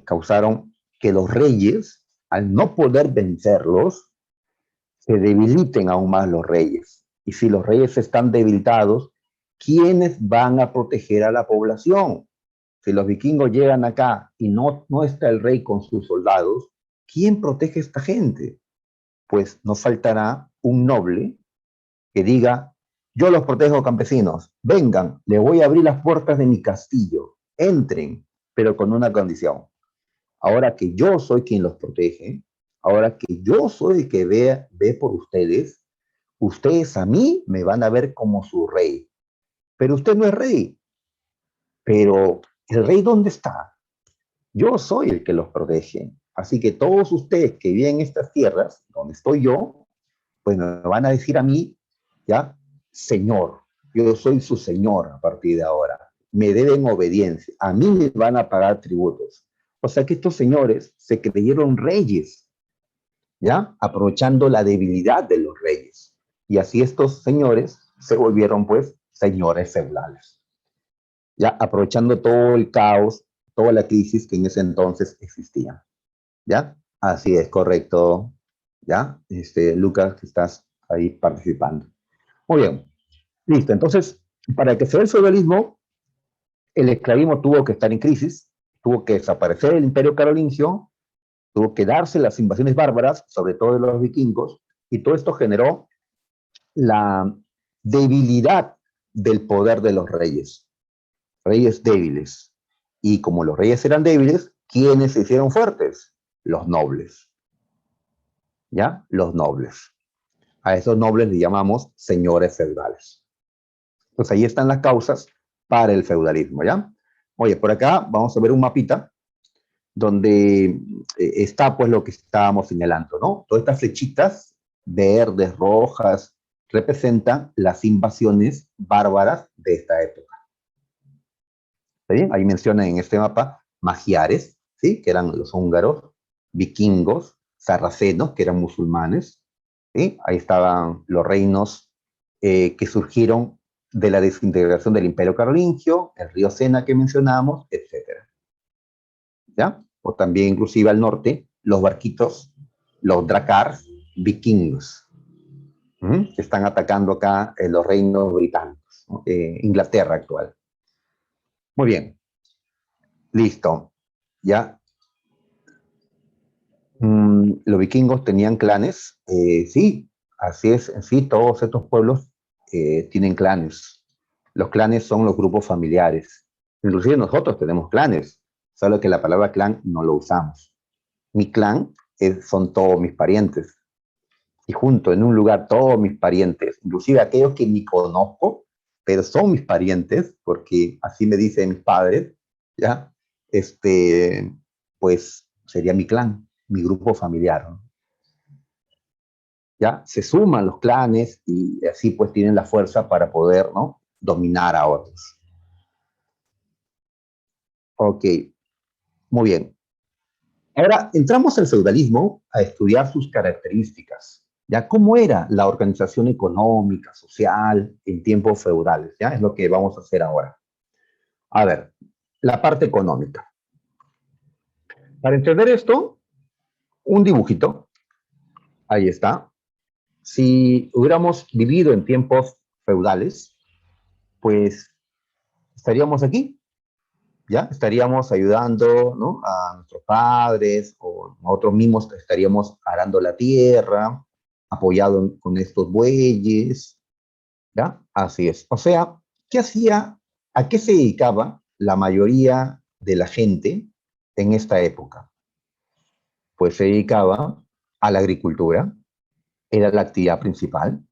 causaron que los reyes, al no poder vencerlos, se debiliten aún más los reyes. Y si los reyes están debilitados, ¿quiénes van a proteger a la población? Si los vikingos llegan acá y no está el rey con sus soldados, ¿quién protege a esta gente? Pues no faltará un noble que diga, yo los protejo campesinos, vengan, les voy a abrir las puertas de mi castillo, entren, pero con una condición. Ahora que yo soy quien los protege, ahora que yo soy el que ve por ustedes, ustedes a mí me van a ver como su rey, pero usted no es rey. Pero ¿el rey dónde está? Yo soy el que los protege. Así que todos ustedes que viven en estas tierras, donde estoy yo, pues me van a decir a mí, ¿ya? Señor, yo soy su señor a partir de ahora. Me deben obediencia. A mí me van a pagar tributos. O sea que estos señores se creyeron reyes, ¿ya? Aprovechando la debilidad de los reyes. Y así estos señores se volvieron, pues, señores feudales, ¿ya? Aprovechando todo el caos, toda la crisis que en ese entonces existía, ¿ya? Así es, correcto, ¿ya? Lucas, que estás ahí participando. Muy bien, listo. Entonces, para que se dé el feudalismo, el esclavismo tuvo que estar en crisis, tuvo que desaparecer el imperio carolingio, tuvo que darse las invasiones bárbaras, sobre todo de los vikingos, y todo esto generó la debilidad del poder de los reyes, reyes débiles. Y como los reyes eran débiles, ¿quiénes se hicieron fuertes? Los nobles, ¿ya? Los nobles. A esos nobles les llamamos señores feudales. Pues ahí están las causas para el feudalismo, ¿ya? Oye, por acá vamos a ver un mapita donde está pues lo que estábamos señalando, ¿no? Todas estas flechitas verdes, rojas, representan las invasiones bárbaras de esta época. ¿Está bien? Ahí mencionan en este mapa magiares, ¿sí? Que eran los húngaros, vikingos, sarracenos, que eran musulmanes, ¿sí? Ahí estaban los reinos que surgieron de la desintegración del Imperio Carolingio, el río Sena que mencionamos, etcétera. ¿Ya? O también inclusive al norte, los barquitos, los drakars vikingos, que están atacando acá los reinos británicos, ¿no? Inglaterra actual. Muy bien, listo. Ya, los vikingos tenían clanes, sí, así es, sí, todos estos pueblos tienen clanes. Los clanes son los grupos familiares. Inclusive nosotros tenemos clanes, solo que la palabra clan no lo usamos. Mi clan son todos mis parientes. Y junto en un lugar todos mis parientes, inclusive aquellos que ni conozco, pero son mis parientes, porque así me dicen mis padres, ¿ya? Pues sería mi clan, mi grupo familiar, ¿no? ¿Ya? Se suman los clanes y así pues tienen la fuerza para poder, ¿no? Dominar a otros. Ok, muy bien. Ahora entramos al feudalismo a estudiar sus características. ¿Ya? ¿Cómo era la organización económica, social en tiempos feudales? ¿Ya? Es lo que vamos a hacer ahora. A ver, la parte económica. Para entender esto, un dibujito, ahí está. Si hubiéramos vivido en tiempos feudales, pues estaríamos aquí, ¿ya? Estaríamos ayudando, ¿no? A nuestros padres o nosotros mismos estaríamos arando la tierra, apoyado con estos bueyes, ¿ya? Así es. O sea, ¿qué hacía, a qué se dedicaba la mayoría de la gente en esta época? Pues se dedicaba a la agricultura, era la actividad principal,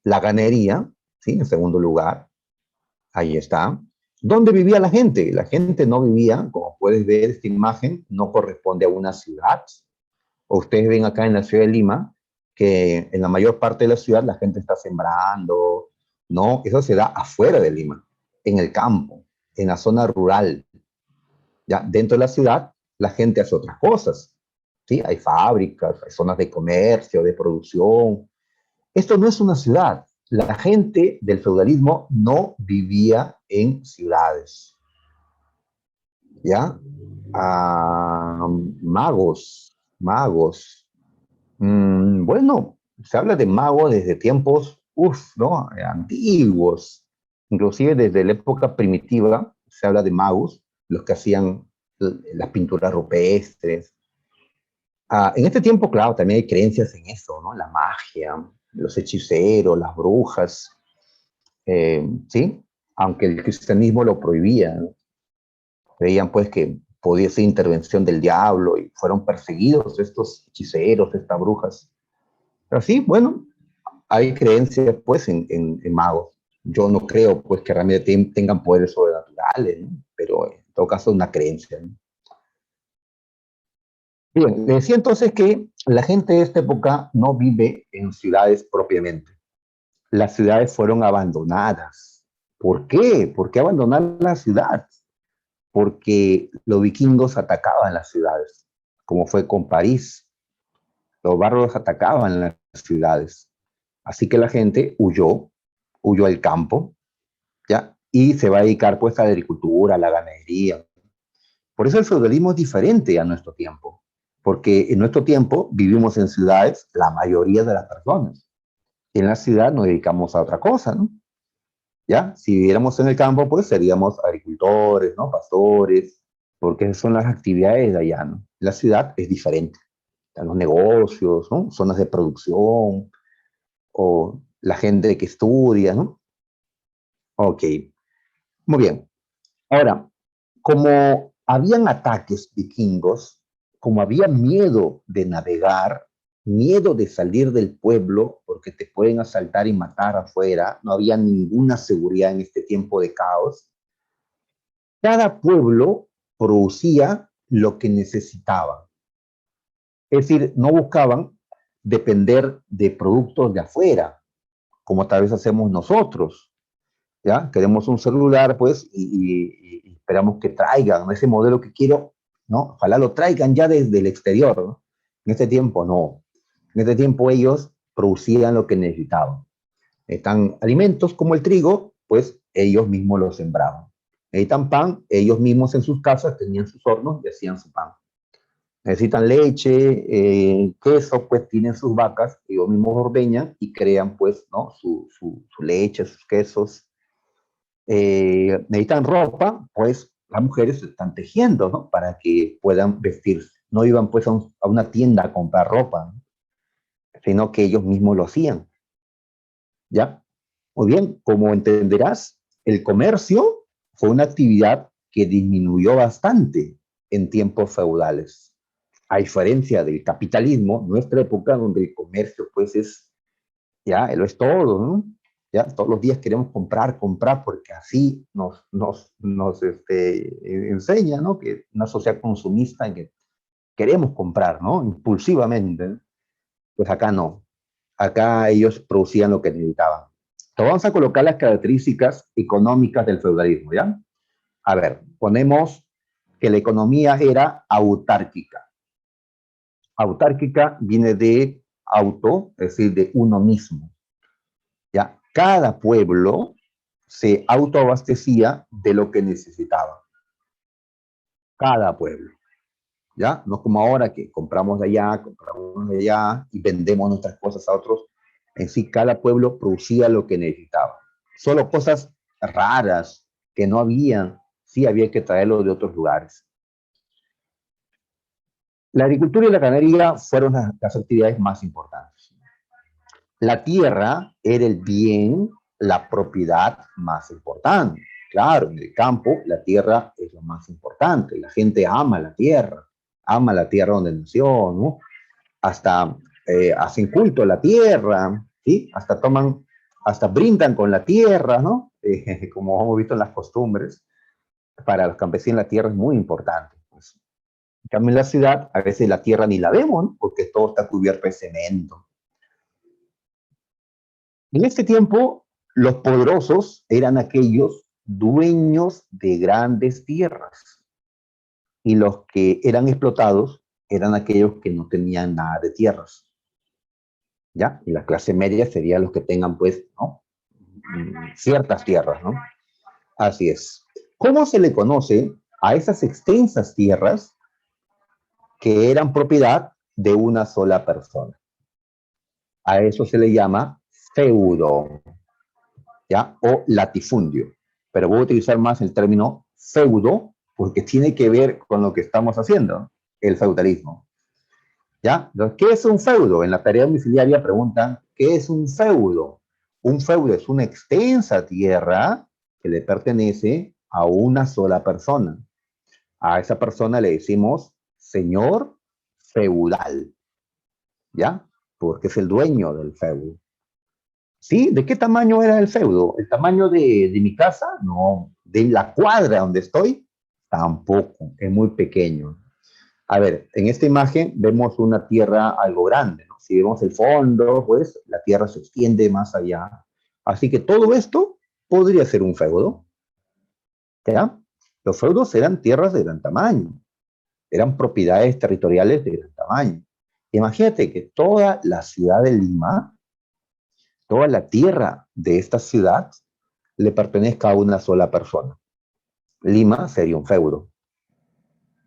la ganadería, ¿sí? En segundo lugar, ahí está. ¿Dónde vivía la gente? La gente no vivía, como puedes ver esta imagen, no corresponde a una ciudad. O ustedes ven acá en la ciudad de Lima que en la mayor parte de la ciudad la gente está sembrando, ¿no? Eso se da afuera de Lima, en el campo, en la zona rural. Ya dentro de la ciudad la gente hace otras cosas, ¿sí? Hay fábricas, hay zonas de comercio, de producción. Esto no es una ciudad. La gente del feudalismo no vivía en ciudades, ¿ya? Magos. Bueno, se habla de magos desde tiempos, ¿no? Antiguos. Inclusive desde la época primitiva se habla de magos, los que hacían las pinturas rupestres. En este tiempo, claro, también hay creencias en eso, ¿no? La magia, los hechiceros, las brujas, ¿sí? Aunque el cristianismo lo prohibía, ¿no? Creían pues que podía ser intervención del diablo y fueron perseguidos estos hechiceros, estas brujas. Pero sí, bueno, hay creencias, pues, en magos. Yo no creo, pues, que realmente tengan poderes sobrenaturales, ¿no? Pero en todo caso, una creencia, ¿no? Bien, le decía entonces que la gente de esta época no vive en ciudades propiamente. Las ciudades fueron abandonadas. ¿Por qué? ¿Por qué abandonar la ciudad? Porque los vikingos atacaban las ciudades, como fue con París. Los bárbaros atacaban las ciudades. Así que la gente huyó al campo, ¿ya? Y se va a dedicar pues a la agricultura, a la ganadería. Por eso el feudalismo es diferente a nuestro tiempo, porque en nuestro tiempo vivimos en ciudades la mayoría de las personas. En la ciudad nos dedicamos a otra cosa, ¿no? ¿Ya? Si viviéramos en el campo, pues seríamos agricultores, ¿no? Pastores, porque esas son las actividades de allá, ¿no? La ciudad es diferente. Están los negocios, ¿no? Zonas de producción, o la gente que estudia, ¿no? Ok, muy bien. Ahora, como habían ataques vikingos, como había miedo de navegar, miedo de salir del pueblo porque te pueden asaltar y matar afuera, no había ninguna seguridad en este tiempo de caos, cada pueblo producía lo que necesitaba. Es decir, no buscaban depender de productos de afuera, como tal vez hacemos nosotros. ¿Ya? Queremos un celular, pues, y esperamos que traigan ese modelo que quiero, ¿no? Ojalá lo traigan ya desde el exterior, ¿no? En este tiempo, no. En este tiempo ellos producían lo que necesitaban. Están alimentos como el trigo, pues ellos mismos los sembraban. Necesitan pan, ellos mismos en sus casas tenían sus hornos y hacían su pan. Necesitan leche, queso, pues tienen sus vacas, ellos mismos ordeñan y crean, pues, ¿no? Su leche, sus quesos. Necesitan ropa, pues las mujeres están tejiendo, ¿no? Para que puedan vestirse. No iban pues a una tienda a comprar ropa, ¿no? Sino que ellos mismos lo hacían, ¿ya? Muy bien, como entenderás, el comercio fue una actividad que disminuyó bastante en tiempos feudales. A diferencia del capitalismo, nuestra época donde el comercio pues es ya, lo es todo, ¿no? Ya, todos los días queremos comprar, comprar, porque así nos enseña, ¿no? Que una sociedad consumista en que queremos comprar, ¿no? Impulsivamente. Pues acá no. Acá ellos producían lo que necesitaban. Entonces vamos a colocar las características económicas del feudalismo, ¿ya? A ver, ponemos que la economía era autárquica. Autárquica viene de auto, es decir, de uno mismo. ¿Ya? Cada pueblo se autoabastecía de lo que necesitaba. Cada pueblo. ¿Ya? No como ahora que compramos de allá y vendemos nuestras cosas a otros. En sí, cada pueblo producía lo que necesitaba. Solo cosas raras que no habían, sí había que traerlo de otros lugares. La agricultura y la ganadería fueron las actividades más importantes. La tierra era el bien, la propiedad más importante. Claro, en el campo la tierra es lo más importante. La gente ama la tierra donde nació, ¿no? Hasta hacen culto a la tierra, ¿sí? Hasta brindan con la tierra, ¿no? Como hemos visto en las costumbres. Para los campesinos la tierra es muy importante. Pues. En cambio, en la ciudad a veces la tierra ni la vemos, ¿no? Porque todo está cubierto de cemento. En este tiempo, los poderosos eran aquellos dueños de grandes tierras y los que eran explotados eran aquellos que no tenían nada de tierras, ¿ya? Y la clase media sería los que tengan, pues, ¿no? Ciertas tierras, ¿no? Así es. ¿Cómo se le conoce a esas extensas tierras que eran propiedad de una sola persona? A eso se le llama feudo. ¿Ya? O latifundio. Pero voy a utilizar más el término feudo porque tiene que ver con lo que estamos haciendo, el feudalismo. ¿Ya? Entonces, ¿qué es un feudo? En la tarea domiciliaria preguntan, ¿qué es un feudo? Un feudo es una extensa tierra que le pertenece a una sola persona. A esa persona le decimos señor feudal, ¿ya? Porque es el dueño del feudo. ¿Sí? ¿De qué tamaño era el feudo? ¿El tamaño de mi casa? No. ¿De la cuadra donde estoy? Tampoco, es muy pequeño. A ver, en esta imagen vemos una tierra algo grande, ¿no? Si vemos el fondo, pues la tierra se extiende más allá. Así que todo esto podría ser un feudo, ¿ya? Los feudos eran tierras de gran tamaño, eran propiedades territoriales de gran tamaño. Imagínate que toda la ciudad de Lima, toda la tierra de esta ciudad, le pertenezca a una sola persona. Lima sería un feudo,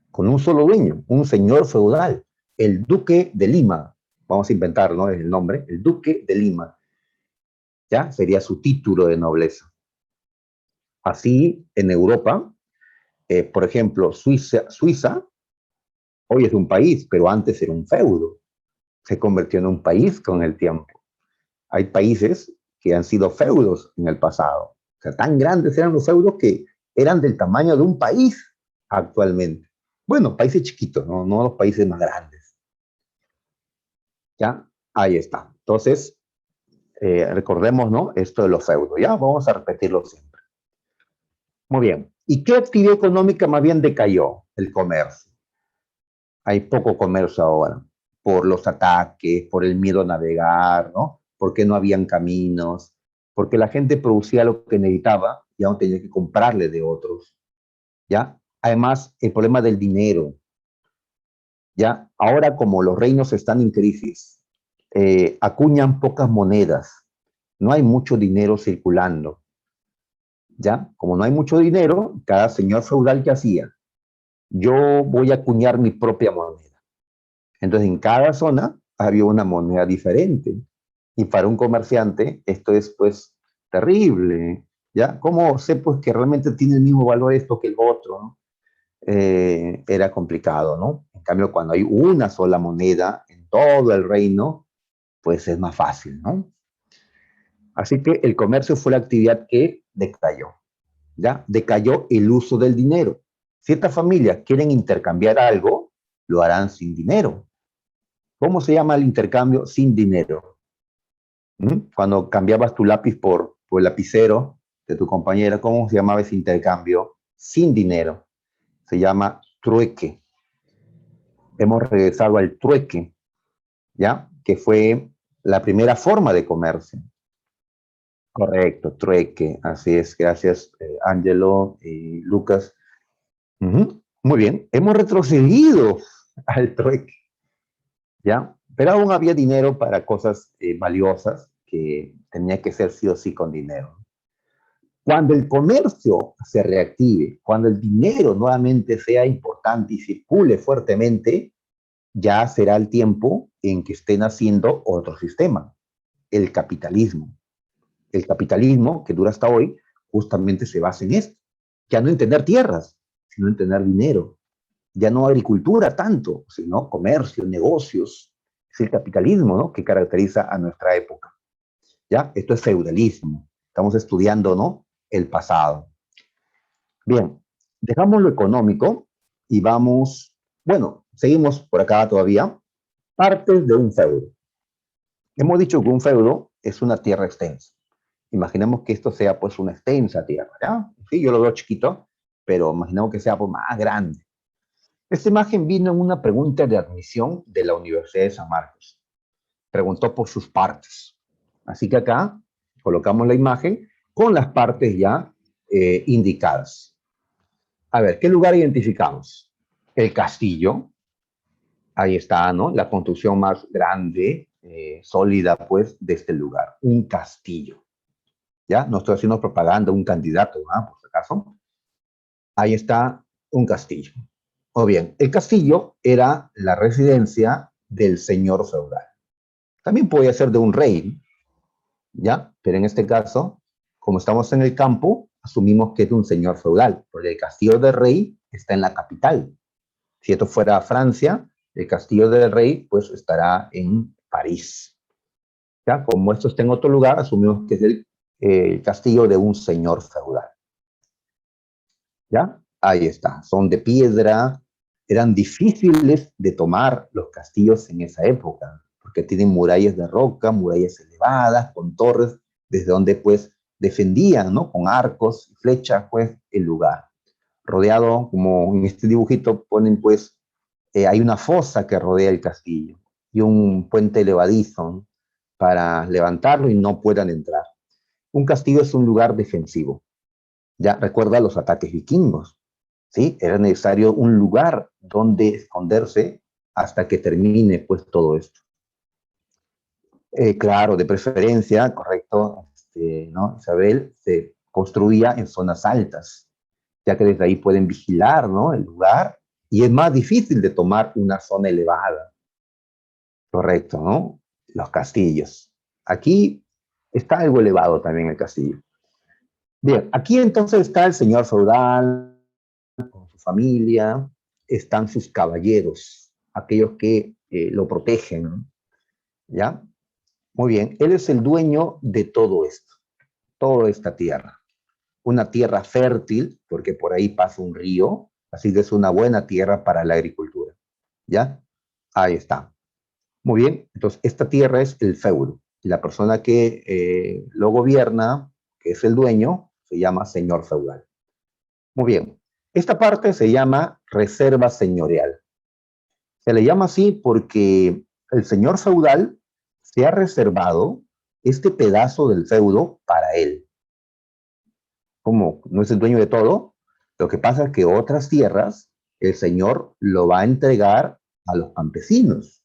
con un solo dueño, un señor feudal, el duque de Lima. Vamos a inventar, ¿no? Es el nombre, el duque de Lima. ¿Ya? Sería su título de nobleza. Así, en Europa, por ejemplo, Suiza hoy es un país, pero antes era un feudo. Se convirtió en un país con el tiempo. Hay países que han sido feudos en el pasado. O sea, tan grandes eran los feudos que eran del tamaño de un país actualmente. Bueno, países chiquitos, no, no los países más grandes. ¿Ya? Ahí está. Entonces, recordemos, ¿no? Esto de los feudos. Ya vamos a repetirlo siempre. Muy bien. ¿Y qué actividad económica más bien decayó? El comercio. Hay poco comercio ahora, por los ataques, por el miedo a navegar, ¿no? Porque no habían caminos, porque la gente producía lo que necesitaba y aún tenía que comprarle de otros, ¿ya? Además, el problema del dinero, ¿ya? Ahora como los reinos están en crisis, acuñan pocas monedas, no hay mucho dinero circulando, ¿ya? Como no hay mucho dinero, cada señor feudal que hacía, yo voy a acuñar mi propia moneda. Entonces, en cada zona había una moneda diferente. Y para un comerciante esto es pues terrible, ¿ya? ¿Cómo sé pues que realmente tiene el mismo valor esto que el otro, ¿no? Era complicado, ¿no? En cambio, cuando hay una sola moneda en todo el reino, pues es más fácil, ¿no? Así que el comercio fue la actividad que decayó, ¿ya? Decayó el uso del dinero. Ciertas familias quieren intercambiar algo, lo harán sin dinero. ¿Cómo se llama el intercambio sin dinero? ¿Mm? Cuando cambiabas tu lápiz por el lapicero de tu compañera, ¿cómo se llamaba ese intercambio sin dinero? Se llama trueque. Hemos regresado al trueque, ¿ya? Que fue la primera forma de comercio. Correcto, trueque. Así es, gracias, Angelo y Lucas. Muy bien, hemos retrocedido al trueque, ¿ya? Pero aún había dinero para cosas valiosas que tenía que ser sí o sí con dinero. Cuando el comercio se reactive, cuando el dinero nuevamente sea importante y circule fuertemente, ya será el tiempo en que estén haciendo otro sistema, el capitalismo. El capitalismo, que dura hasta hoy, justamente se basa en esto. Ya no en tener tierras, sino en tener dinero. Ya no agricultura tanto, sino comercio, negocios. Es el capitalismo, ¿no?, que caracteriza a nuestra época. ¿Ya? Esto es feudalismo. Estamos estudiando, ¿no?, el pasado. Bien, dejamos lo económico y vamos, bueno, seguimos por acá todavía. Partes de un feudo. Hemos dicho que un feudo es una tierra extensa. Imaginemos que esto sea pues una extensa tierra, ¿ya? Sí, yo lo veo chiquito, pero imaginemos que sea pues más grande. Esta imagen vino en una pregunta de admisión de la Universidad de San Marcos. Preguntó por sus partes. Así que acá colocamos la imagen con las partes ya indicadas. A ver, ¿qué lugar identificamos? El castillo. Ahí está, ¿no? La construcción más grande, sólida, pues, de este lugar. Un castillo. ¿Ya? No estoy haciendo propaganda de un candidato, ¿ah? Por si acaso. Ahí está un castillo. O bien, el castillo era la residencia del señor feudal. También podía ser de un rey, ¿ya? Pero en este caso, como estamos en el campo, asumimos que es de un señor feudal, porque el castillo del rey está en la capital. Si esto fuera Francia, el castillo del rey, pues estará en París. ¿Ya? Como esto está en otro lugar, asumimos que es el castillo de un señor feudal. ¿Ya? Ahí está. Son de piedra, eran difíciles de tomar los castillos en esa época, porque tienen murallas de roca, murallas elevadas, con torres, desde donde pues defendían, ¿no? Con arcos y flechas, pues, el lugar. Rodeado, como en este dibujito ponen, pues, hay una fosa que rodea el castillo y un puente levadizo, ¿no? Para levantarlo y no puedan entrar. Un castillo es un lugar defensivo. Ya recuerda los ataques vikingos, ¿sí? Era necesario un lugar donde esconderse hasta que termine, pues, todo esto. Claro, de preferencia, correcto, ¿no? Isabel, se construía en zonas altas, ya que desde ahí pueden vigilar, ¿no? El lugar, y es más difícil de tomar una zona elevada, correcto, ¿no? Los castillos. Aquí está algo elevado también el castillo. Bien, aquí entonces está el señor feudal con su familia, están sus caballeros, aquellos que lo protegen, ¿no? ¿Ya? Muy bien, él es el dueño de todo esto, toda esta tierra. Una tierra fértil, porque por ahí pasa un río, así que es una buena tierra para la agricultura. ¿Ya? Ahí está. Muy bien, entonces esta tierra es el feudo. Y la persona que lo gobierna, que es el dueño, se llama señor feudal. Muy bien, esta parte se llama reserva señorial. Se le llama así porque el señor feudal se ha reservado este pedazo del feudo para él. Como no es el dueño de todo, lo que pasa es que otras tierras el señor lo va a entregar a los campesinos,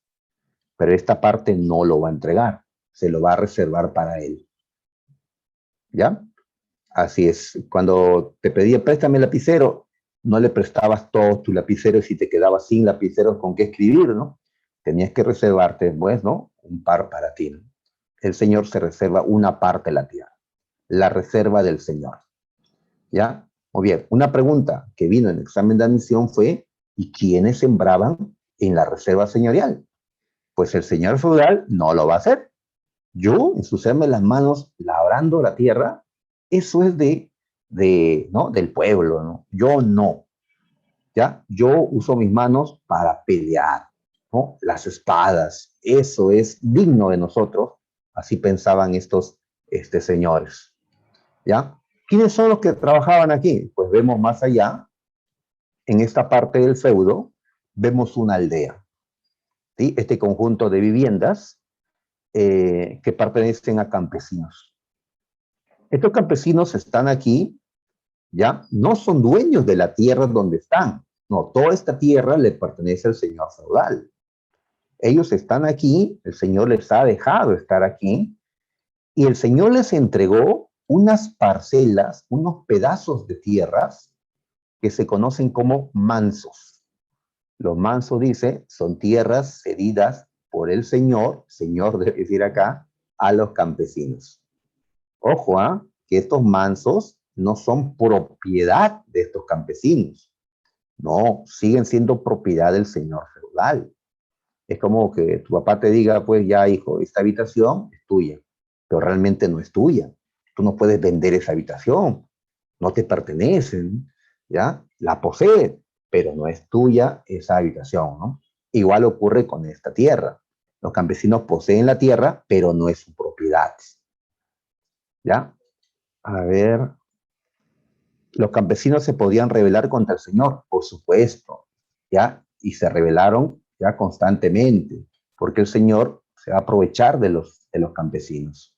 pero esta parte no lo va a entregar, se lo va a reservar para él. ¿Ya? Así es. Cuando te pedía préstame el lapicero, no le prestabas todo tu lapicero y si te quedabas sin lapiceros con qué escribir, ¿no? Tenías que reservarte, pues, ¿no? Un par para ti, ¿no? El Señor se reserva una parte de la tierra, la reserva del Señor. ¿Ya? Muy bien. Una pregunta que vino en el examen de admisión fue, ¿y quiénes sembraban en la reserva señorial? Pues el señor feudal no lo va a hacer. Yo, ensuciarme las manos labrando la tierra, eso es ¿no? Del pueblo, ¿no? Yo no, ¿ya? Yo uso mis manos para pelear, ¿no? Las espadas, eso es digno de nosotros, así pensaban estos señores, ¿ya? ¿Quiénes son los que trabajaban aquí? Pues vemos más allá, en esta parte del feudo, vemos una aldea, ¿sí? Este conjunto de viviendas que pertenecen a campesinos. Estos campesinos están aquí, ¿ya? No son dueños de la tierra donde están. No, toda esta tierra le pertenece al señor feudal. Ellos están aquí, el señor les ha dejado estar aquí, y el señor les entregó unas parcelas, unos pedazos de tierras que se conocen como mansos. Los mansos, dice, son tierras cedidas por el señor debe decir acá, a los campesinos. Ojo, ¿ah? Que estos mansos no son propiedad de estos campesinos. No, siguen siendo propiedad del señor feudal. Es como que tu papá te diga, pues ya, hijo, esta habitación es tuya, pero realmente no es tuya. Tú no puedes vender esa habitación, no te pertenecen, ¿ya? La posees, pero no es tuya esa habitación, ¿no? Igual ocurre con esta tierra. Los campesinos poseen la tierra, pero no es su propiedad, ¿ya? A ver, los campesinos se podían rebelar contra el Señor, por supuesto, ¿ya? Y se rebelaron ya constantemente, porque el Señor se va a aprovechar de los campesinos.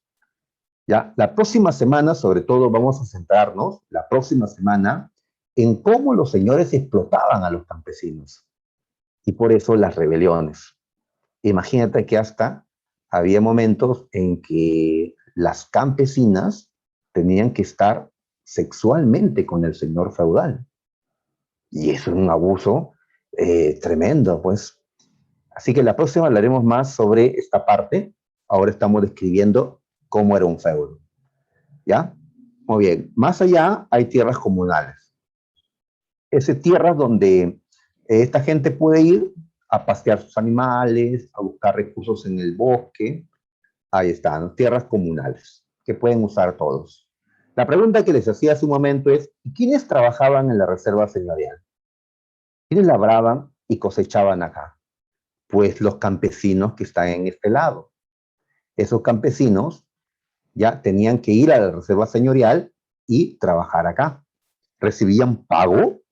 Ya, la próxima semana, sobre todo, vamos a centrarnos, la próxima semana, en cómo los señores explotaban a los campesinos. Y por eso las rebeliones. Imagínate que hasta había momentos en que las campesinas tenían que estar sexualmente con el señor feudal. Y eso es un abuso tremendo, pues. Así que la próxima hablaremos más sobre esta parte. Ahora estamos describiendo cómo era un feudo. ¿Ya? Muy bien. Más allá hay tierras comunales. Esas tierras donde esta gente puede ir a pastear sus animales, a buscar recursos en el bosque. Ahí están, tierras comunales, que pueden usar todos. La pregunta que les hacía hace un momento es, ¿quiénes trabajaban en la reserva señorial? ¿Quiénes labraban y cosechaban acá? Pues los campesinos que están en este lado. Esos campesinos ya tenían que ir a la reserva señorial y trabajar acá. ¿Recibían pago?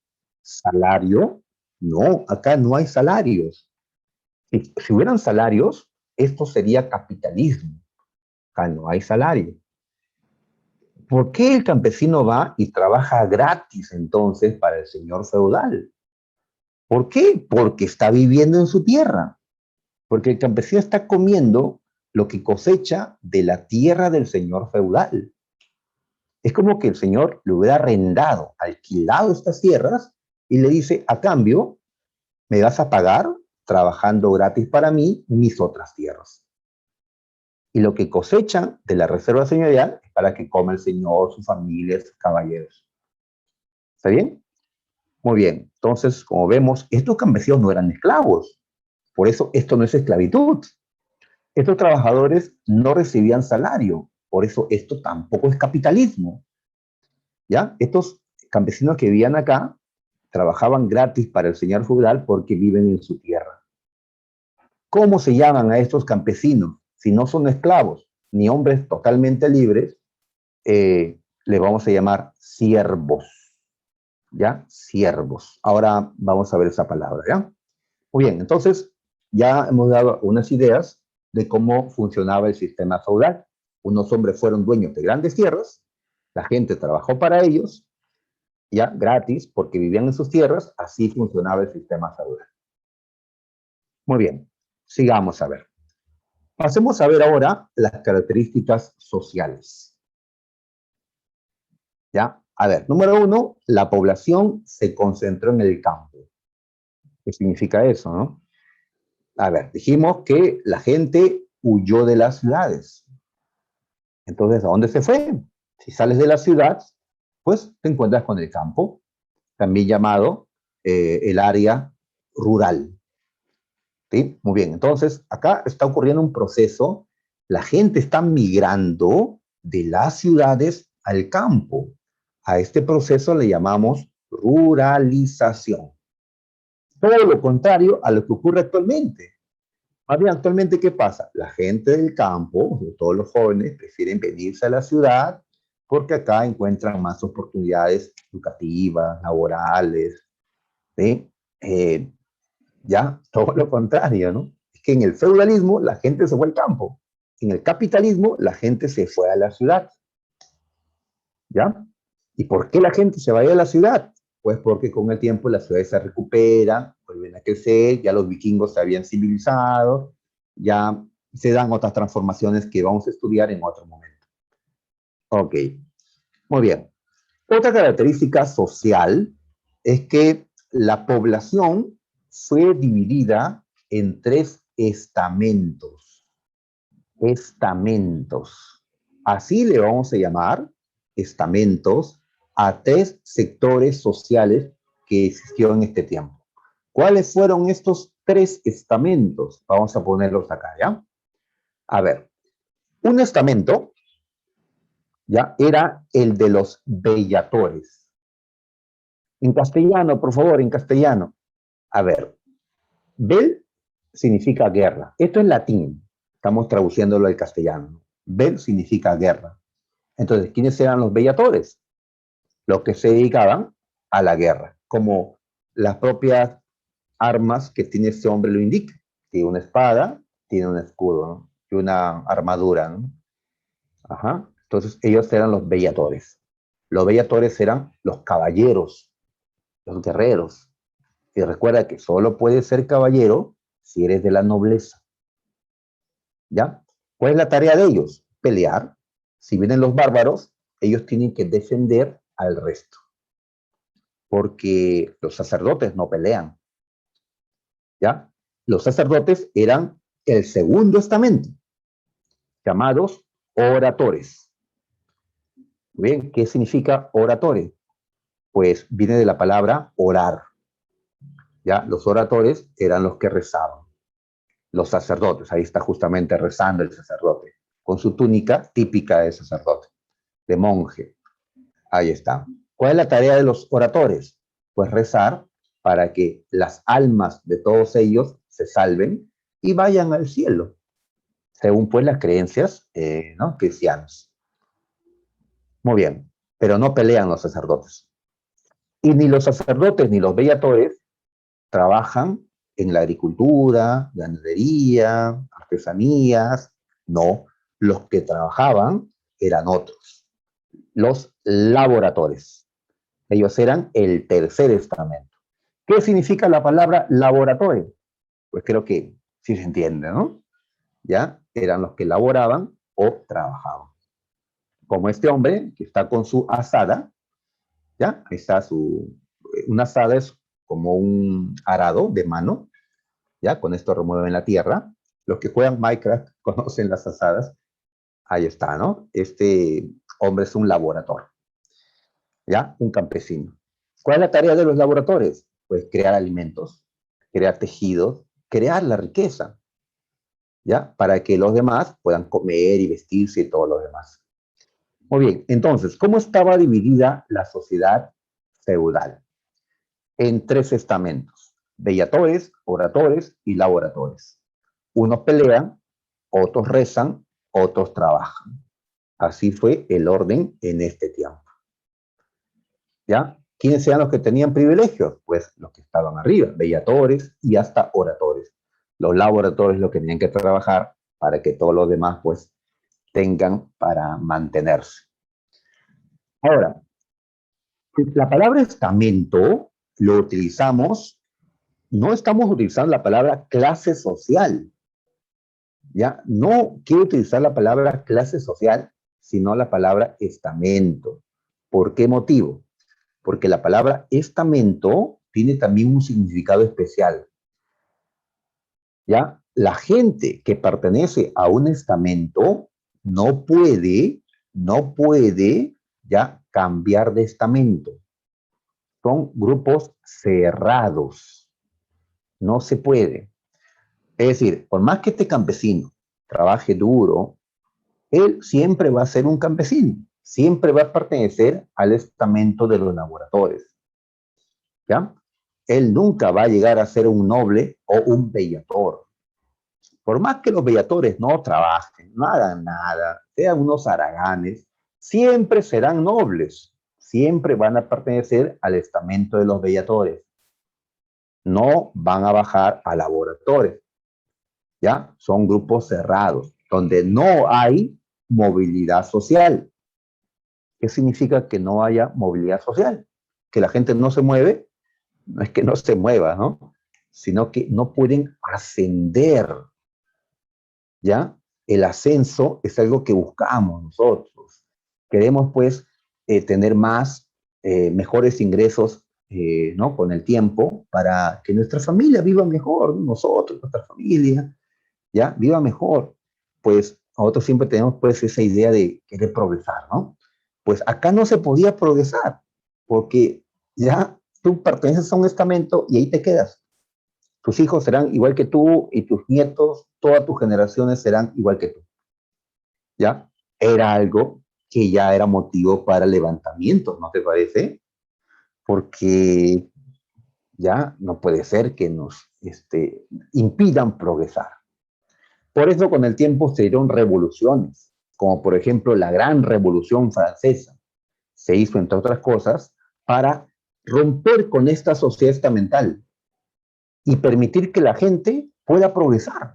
¿Salario? No, acá no hay salarios. Si hubieran salarios, esto sería capitalismo. Acá no hay salario. ¿Por qué el campesino va y trabaja gratis entonces para el señor feudal? ¿Por qué? Porque está viviendo en su tierra. Porque el campesino está comiendo lo que cosecha de la tierra del señor feudal. Es como que el señor le hubiera arrendado, alquilado estas tierras y le dice, a cambio, me vas a pagar trabajando gratis para mí mis otras tierras. Y lo que cosechan de la reserva señorial es para que coma el señor, su familia, sus caballeros. ¿Está bien? Muy bien. Entonces, como vemos, estos campesinos no eran esclavos. Por eso esto no es esclavitud. Estos trabajadores no recibían salario. Por eso esto tampoco es capitalismo. ¿Ya? Estos campesinos que vivían acá trabajaban gratis para el señor feudal porque viven en su tierra. ¿Cómo se llaman a estos campesinos? Si no son esclavos ni hombres totalmente libres, les vamos a llamar siervos. ¿Ya? Siervos. Ahora vamos a ver esa palabra, ¿ya? Muy bien, entonces ya hemos dado unas ideas de cómo funcionaba el sistema feudal. Unos hombres fueron dueños de grandes tierras, la gente trabajó para ellos, ya gratis, porque vivían en sus tierras, así funcionaba el sistema feudal. Muy bien, sigamos a ver. Pasemos a ver ahora las características sociales. ¿Ya? A ver, número uno, la población se concentró en el campo. ¿Qué significa eso, no? A ver, dijimos que la gente huyó de las ciudades. Entonces, ¿a dónde se fue? Si sales de la ciudad, pues te encuentras con el campo, también llamado el área rural. ¿Sí? Muy bien, entonces acá está ocurriendo un proceso, la gente está migrando de las ciudades al campo. A este proceso le llamamos ruralización. Todo lo contrario a lo que ocurre actualmente. Más bien, actualmente, ¿qué pasa? La gente del campo, todos los jóvenes, prefieren venirse a la ciudad porque acá encuentran más oportunidades educativas, laborales, ¿sí? Ya, todo lo contrario, ¿no? Es que en el feudalismo la gente se fue al campo, en el capitalismo la gente se fue a la ciudad, ¿ya? ¿Y por qué la gente se va a ir a la ciudad? Pues porque con el tiempo las ciudades se recuperan, vuelven a crecer, ya los vikingos se habían civilizado, ya se dan otras transformaciones que vamos a estudiar en otro momento. Ok, muy bien. Otra característica social es que la población fue dividida en tres estamentos. Estamentos. Así le vamos a llamar estamentos a tres sectores sociales que existieron en este tiempo. ¿Cuáles fueron estos tres estamentos? Vamos a ponerlos acá, ¿ya? A ver, un estamento, ¿ya? Era el de los bellatores. En castellano, por favor, en castellano. A ver, bel significa guerra. Esto es latín. Estamos traduciéndolo al castellano. Bel significa guerra. Entonces, ¿quiénes eran los bellatores? Los que se dedicaban a la guerra, como las propias armas que tiene este hombre lo indica. Tiene una espada, tiene un escudo, ¿no? Y una armadura, ¿no? Ajá. Entonces, ellos eran los bellatores. Los bellatores eran los caballeros, los guerreros. Y recuerda que solo puedes ser caballero si eres de la nobleza. ¿Ya? ¿Cuál es la tarea de ellos? Pelear. Si vienen los bárbaros, ellos tienen que defender al resto. Porque los sacerdotes no pelean. ¿Ya? Los sacerdotes eran el segundo estamento, llamados oradores. Bien, ¿qué significa oradores? Pues viene de la palabra orar. ¿Ya? Los oradores eran los que rezaban. Los sacerdotes, ahí está justamente rezando el sacerdote, con su túnica típica de sacerdote, de monje. Ahí está. ¿Cuál es la tarea de los oradores? Pues rezar para que las almas de todos ellos se salven y vayan al cielo, según pues las creencias ¿no? cristianas. Muy bien, pero no pelean los sacerdotes. Y ni los sacerdotes ni los bellatores trabajan en la agricultura, ganadería, artesanías. No, los que trabajaban eran otros, los laboradores. Ellos eran el tercer estamento. ¿Qué significa la palabra laboratorio? Pues creo que sí se entiende, ¿no? Ya eran los que laboraban o trabajaban. Como este hombre que está con su azada, ¿ya? Ahí está una azada es como un arado de mano, ¿ya? Con esto remueven la tierra. Los que juegan Minecraft conocen las asadas. Ahí está, ¿no? Este hombre es un laboratorio, ¿ya? Un campesino. ¿Cuál es la tarea de los laboratorios? Pues crear alimentos, crear tejidos, crear la riqueza, ¿ya? Para que los demás puedan comer y vestirse y todo lo demás. Muy bien, entonces, ¿cómo estaba dividida la sociedad feudal? En tres estamentos: bellatores, oradores y laboradores. Unos pelean, otros rezan, otros trabajan. Así fue el orden en este tiempo. ¿Ya? ¿Quiénes eran los que tenían privilegios? Pues los que estaban arriba, bellatores y hasta oradores. Los laboradores lo que tenían que trabajar para que todos los demás pues tengan para mantenerse. Ahora, la palabra estamento lo utilizamos, no estamos utilizando la palabra clase social, ¿ya? No quiero utilizar la palabra clase social, sino la palabra estamento. ¿Por qué motivo? Porque la palabra estamento tiene también un significado especial, ¿ya? La gente que pertenece a un estamento no puede, no puede, ¿ya? Cambiar de estamento. Son grupos cerrados, no se puede. Es decir, por más que este campesino trabaje duro, él siempre va a ser un campesino, siempre va a pertenecer al estamento de los laboradores, ¿ya? Él nunca va a llegar a ser un noble o un bellator. Por más que los bellatores no trabajen, no hagan nada, sean unos haraganes, siempre serán nobles, siempre van a pertenecer al estamento de los bellatores. No van a bajar a laboradores, ¿ya? Son grupos cerrados, donde no hay movilidad social. ¿Qué significa que no haya movilidad social? Que la gente no se mueve, no es que no se mueva, ¿no? Sino que no pueden ascender, ¿ya? El ascenso es algo que buscamos nosotros. Queremos, pues, tener más, mejores ingresos, ¿no? Con el tiempo, para que nuestra familia viva mejor, nosotros, nuestra familia, ¿ya? Viva mejor. Pues nosotros siempre tenemos, pues, esa idea de querer progresar, ¿no? Pues acá no se podía progresar, porque ya tú perteneces a un estamento y ahí te quedas. Tus hijos serán igual que tú y tus nietos, todas tus generaciones serán igual que tú, ¿ya? Era algo que ya era motivo para levantamientos, ¿no te parece? Porque ya no puede ser que nos impidan progresar. Por eso con el tiempo se dieron revoluciones, como por ejemplo la Gran Revolución Francesa. Se hizo, entre otras cosas, para romper con esta sociedad estamental y permitir que la gente pueda progresar,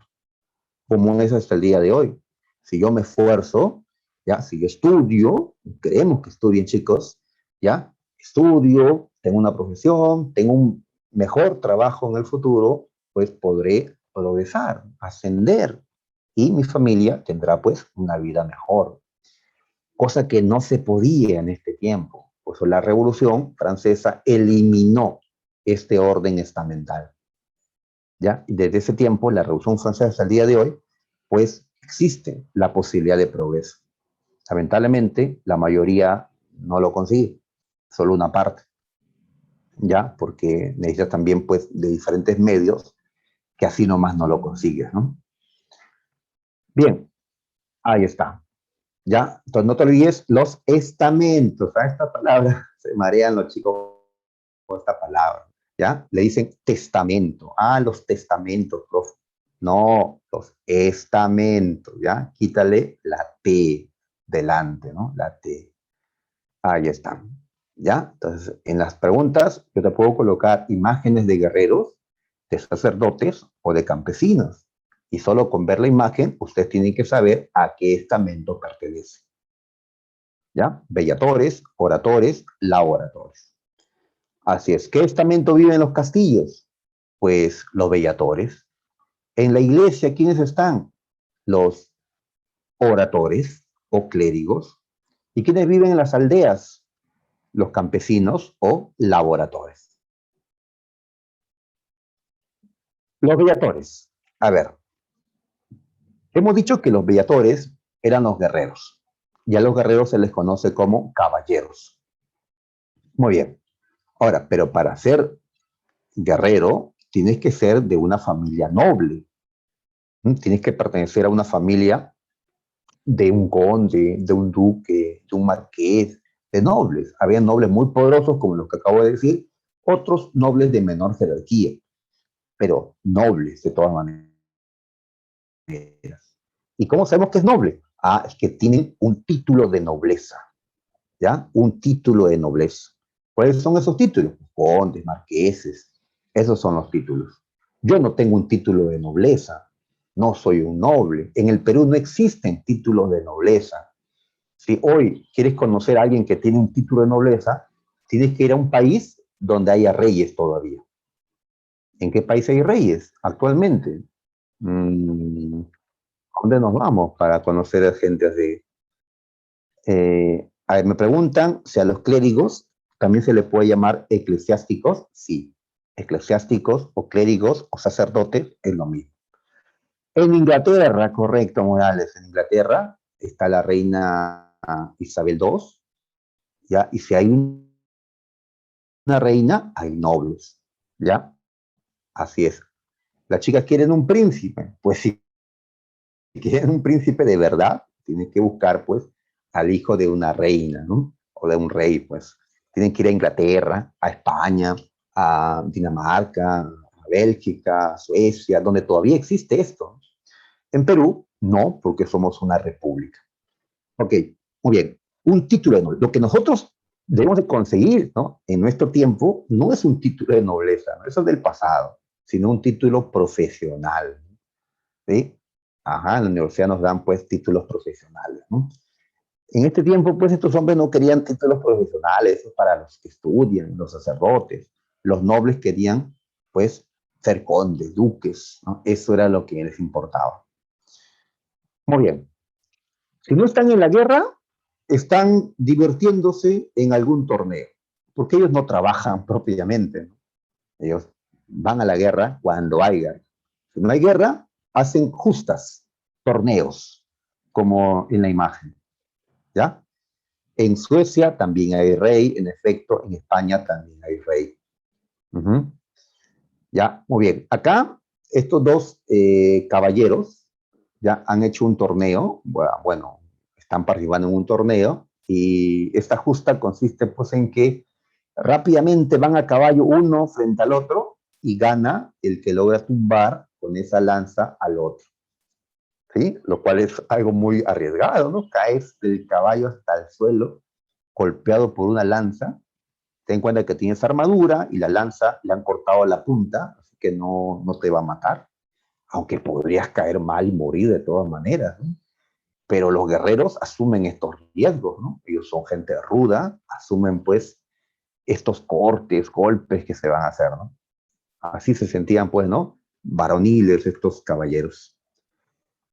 como es hasta el día de hoy. Si yo me esfuerzo, ya, si yo estudio, creemos que estudien, chicos, ya, estudio, tengo una profesión, tengo un mejor trabajo en el futuro, pues podré progresar, ascender, y mi familia tendrá pues una vida mejor, cosa que no se podía en este tiempo. Por eso la Revolución Francesa eliminó este orden estamental, ¿ya? Y desde ese tiempo, la Revolución Francesa hasta el día de hoy, pues existe la posibilidad de progreso. Lamentablemente, la mayoría no lo consigue, solo una parte, ¿ya? Porque necesitas también, pues, de diferentes medios que así nomás no lo consigues, ¿no? Bien, ahí está. ¿Ya? Entonces no te olvides los estamentos. A esta palabra se marean los chicos con esta palabra. ¿Ya? Le dicen testamento. Ah, los testamentos, profe. No, los estamentos, ¿ya? Quítale la T delante, ¿no? La T. Ahí está. ¿Ya? Entonces, en las preguntas yo te puedo colocar imágenes de guerreros, de sacerdotes o de campesinos. Y solo con ver la imagen, usted tiene que saber a qué estamento pertenece. ¿Ya? Bellatores, oradores, laboradores. Así es. ¿Qué estamento vive en los castillos? Pues los bellatores. En la iglesia, ¿quiénes están? Los oradores o clérigos. ¿Y quiénes viven en las aldeas? Los campesinos o laboradores. Los bellatores. A ver, hemos dicho que los bellatores eran los guerreros. Y a los guerreros se les conoce como caballeros. Muy bien. Ahora, pero para ser guerrero, tienes que ser de una familia noble. Tienes que pertenecer a una familia de un conde, de un duque, de un marqués, de nobles. Había nobles muy poderosos, como los que acabo de decir, otros nobles de menor jerarquía, pero nobles de todas maneras. ¿Y cómo sabemos que es noble? Ah, es que tienen un título de nobleza, ¿ya? Un título de nobleza. ¿Cuáles son esos títulos? Condes, marqueses, esos son los títulos. Yo no tengo un título de nobleza, no soy un noble. En el Perú no existen títulos de nobleza. Si hoy quieres conocer a alguien que tiene un título de nobleza, tienes que ir a un país donde haya reyes todavía. ¿En qué país hay reyes actualmente? ¿Dónde nos vamos para conocer a gente así? A ver, me preguntan si a los clérigos también se les puede llamar eclesiásticos. Sí, eclesiásticos o clérigos o sacerdotes es lo mismo. En Inglaterra, correcto, Morales, en Inglaterra está la reina Isabel II, ¿ya? Y si hay una reina, hay nobles, ¿ya? Así es. Las chicas quieren un príncipe, pues si quieren un príncipe de verdad, tienen que buscar, pues, al hijo de una reina, ¿no? O de un rey, pues. Tienen que ir a Inglaterra, a España, a Dinamarca, a Bélgica, a Suecia, donde todavía existe esto. En Perú, no, porque somos una república. Ok, muy bien. Un título de nobleza. Lo que nosotros debemos de conseguir, ¿no? En nuestro tiempo, no es un título de nobleza, ¿no? Eso es del pasado, sino un título profesional, ¿sí? Ajá, en la universidad nos dan, pues, títulos profesionales, ¿no? En este tiempo, pues, estos hombres no querían títulos profesionales, eso es para los que estudian, los sacerdotes. Los nobles querían, pues, ser condes, duques, ¿no? Eso era lo que les importaba. Muy bien. Si no están en la guerra, están divirtiéndose en algún torneo, porque ellos no trabajan propiamente, ¿no? Ellos van a la guerra cuando hay guerra. Si no hay guerra, hacen justas, torneos, como en la imagen, ¿ya? En Suecia también hay rey, en efecto, en España también hay rey. Ya, muy bien. Acá, estos dos caballeros ya han hecho un torneo, bueno, están participando en un torneo y esta justa consiste pues en que rápidamente van a caballo uno frente al otro y gana el que logra tumbar con esa lanza al otro, ¿sí? Lo cual es algo muy arriesgado, ¿no? Caes del caballo hasta el suelo golpeado por una lanza. Ten en cuenta que tienes armadura y la lanza le han cortado la punta, así que no te va a matar, aunque podrías caer mal y morir de todas maneras, ¿no? Pero los guerreros asumen estos riesgos, ¿no? Ellos son gente ruda, asumen pues estos cortes, golpes que se van a hacer, ¿no? Así se sentían pues, ¿no? Varoniles estos caballeros.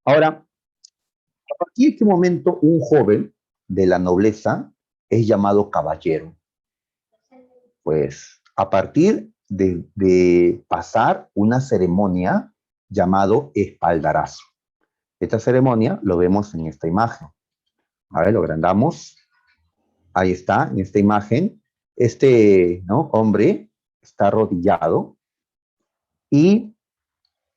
Ahora, a partir de qué momento un joven de la nobleza es llamado caballero, pues a partir de pasar una ceremonia llamado espaldarazo. Esta ceremonia lo vemos en esta imagen. A ver, lo agrandamos. Ahí está, en esta imagen. Este, ¿no?, hombre está arrodillado y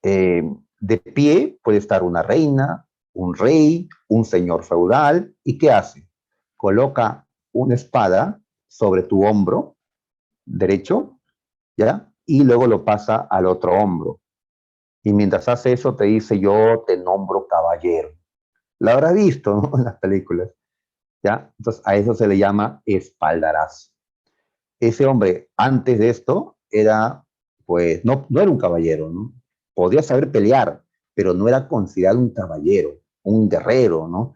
de pie puede estar una reina, un rey, un señor feudal. ¿Y qué hace? Coloca una espada sobre tu hombro derecho, ¿ya? Y luego lo pasa al otro hombro. Y mientras hace eso te dice, yo te nombro caballero. La habrás visto, ¿no?, en las películas. ¿ya? Entonces a eso se le llama espaldarazo. Ese hombre antes de esto era, pues, no era un caballero, ¿no? Podía saber pelear, pero no era considerado un caballero, un guerrero, ¿no?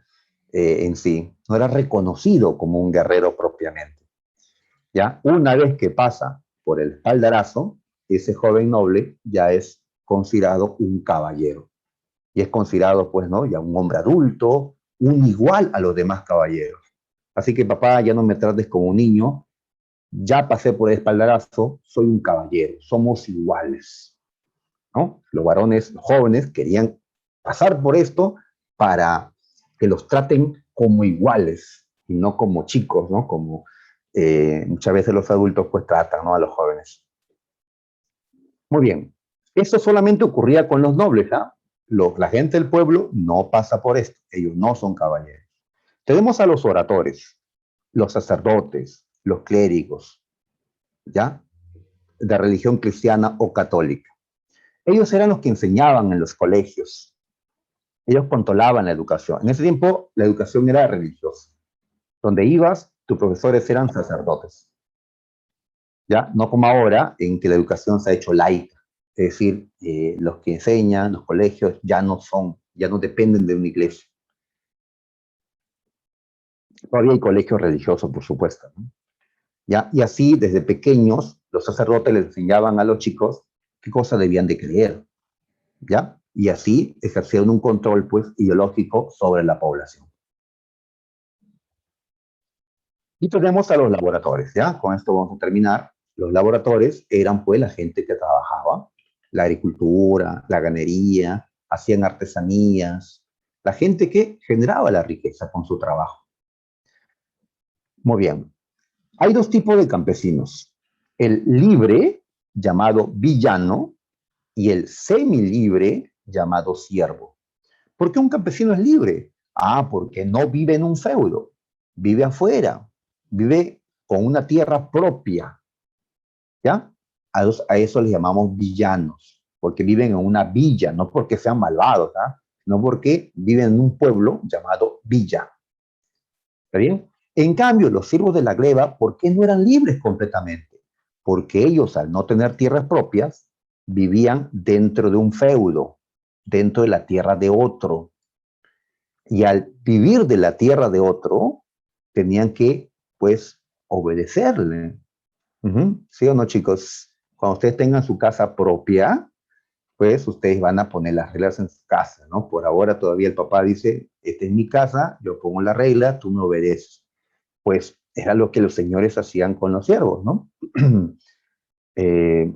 En sí, no era reconocido como un guerrero propiamente. ¿Ya? Una vez que pasa por el espaldarazo, ese joven noble ya es considerado un caballero. Y es considerado, pues, ¿no? Ya un hombre adulto, un igual a los demás caballeros. Así que papá, ya no me trates como un niño, ya pasé por el espaldarazo, soy un caballero, somos iguales, ¿no? Los varones los jóvenes querían pasar por esto para que los traten como iguales y no como chicos, ¿no? Como muchas veces los adultos pues tratan, ¿no? A los jóvenes. Muy bien. Eso solamente ocurría con los nobles, ¿ah? La gente del pueblo no pasa por esto. Ellos no son caballeros. Tenemos a los oradores, los sacerdotes, los clérigos, ¿ya? De religión cristiana o católica. Ellos eran los que enseñaban en los colegios. Ellos controlaban la educación. En ese tiempo, la educación era religiosa. Donde ibas, tus profesores eran sacerdotes. ¿Ya? No como ahora, en que la educación se ha hecho laica. Es decir, los que enseñan, los colegios, ya no dependen de una iglesia. Todavía hay colegios religiosos, por supuesto, ¿no? ¿Ya? Y así, desde pequeños, los sacerdotes les enseñaban a los chicos qué cosa debían de creer, ¿ya? Y así ejercieron un control, pues, ideológico sobre la población. Y tenemos a los laboratorios, ¿ya? Con esto vamos a terminar. Los laboratorios eran, pues, la gente que trabajaba, la agricultura, la ganadería, hacían artesanías, la gente que generaba la riqueza con su trabajo. Muy bien. Hay dos tipos de campesinos. El libre, llamado villano, y el semilibre, llamado siervo. ¿Por qué un campesino es libre? Ah, porque no vive en un feudo, vive afuera, vive con una tierra propia, ¿ya? A eso les llamamos villanos, porque viven en una villa, no porque sean malvados, ¿ah? No porque viven en un pueblo llamado villa. ¿Está bien? En cambio, los siervos de la gleba, ¿por qué no eran libres completamente? Porque ellos, al no tener tierras propias, vivían dentro de un feudo, dentro de la tierra de otro. Y al vivir de la tierra de otro, tenían que, pues, obedecerle. ¿Sí o no, chicos? Cuando ustedes tengan su casa propia, pues ustedes van a poner las reglas en su casa, ¿no? Por ahora todavía el papá dice, esta es mi casa, yo pongo la regla, tú me obedeces. Pues era lo que los señores hacían con los siervos, ¿no? eh,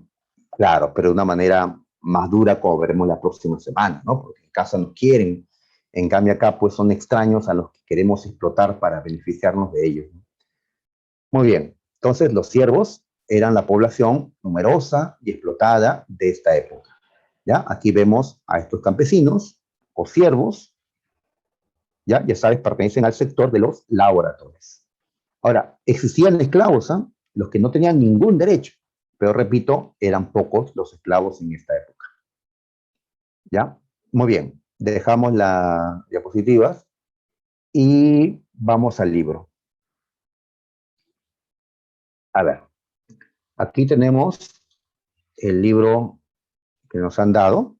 claro, pero de una manera más dura, como veremos la próxima semana, ¿no? Porque en casa nos quieren, en cambio acá pues son extraños a los que queremos explotar para beneficiarnos de ellos, ¿no? Muy bien, entonces los siervos eran la población numerosa y explotada de esta época. ¿Ya? Aquí vemos a estos campesinos o siervos, ya sabes, pertenecen al sector de los laboratorios. Ahora, existían esclavos, ¿eh? Los que no tenían ningún derecho, pero repito, eran pocos los esclavos en esta época. ¿Ya? Muy bien, dejamos las diapositivas y vamos al libro. A ver, aquí tenemos el libro que nos han dado,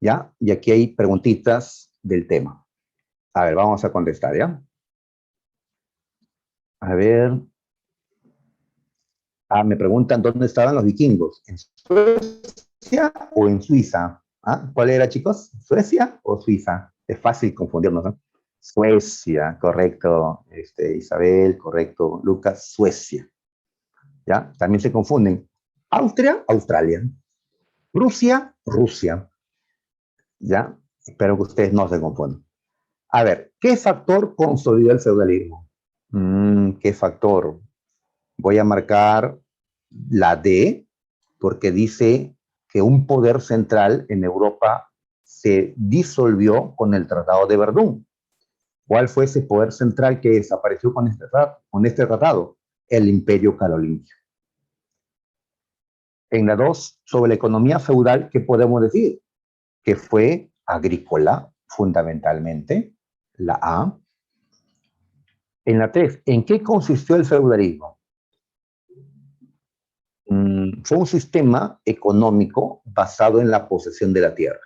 ¿ya? Y aquí hay preguntitas del tema. A ver, vamos a contestar, ¿ya? A ver, me preguntan dónde estaban los vikingos. ¿En Suecia o en Suiza? ¿Ah? ¿Cuál era, chicos? ¿Suecia o Suiza? Es fácil confundirnos, ¿no? Suecia, correcto. Isabel, correcto. Lucas, Suecia. ¿Ya? También se confunden. Austria, Australia. Rusia, Rusia. ¿Ya? Espero que ustedes no se confundan. A ver, ¿qué factor consolidó el feudalismo? ¿Qué factor? Voy a marcar la D, porque dice que un poder central en Europa se disolvió con el Tratado de Verdún. ¿Cuál fue ese poder central que desapareció con este tratado? El Imperio Carolingio. En la 2, sobre la economía feudal, ¿qué podemos decir? Que fue agrícola, fundamentalmente, la A. En la 3, ¿en qué consistió el feudalismo? Fue un sistema económico basado en la posesión de la tierra,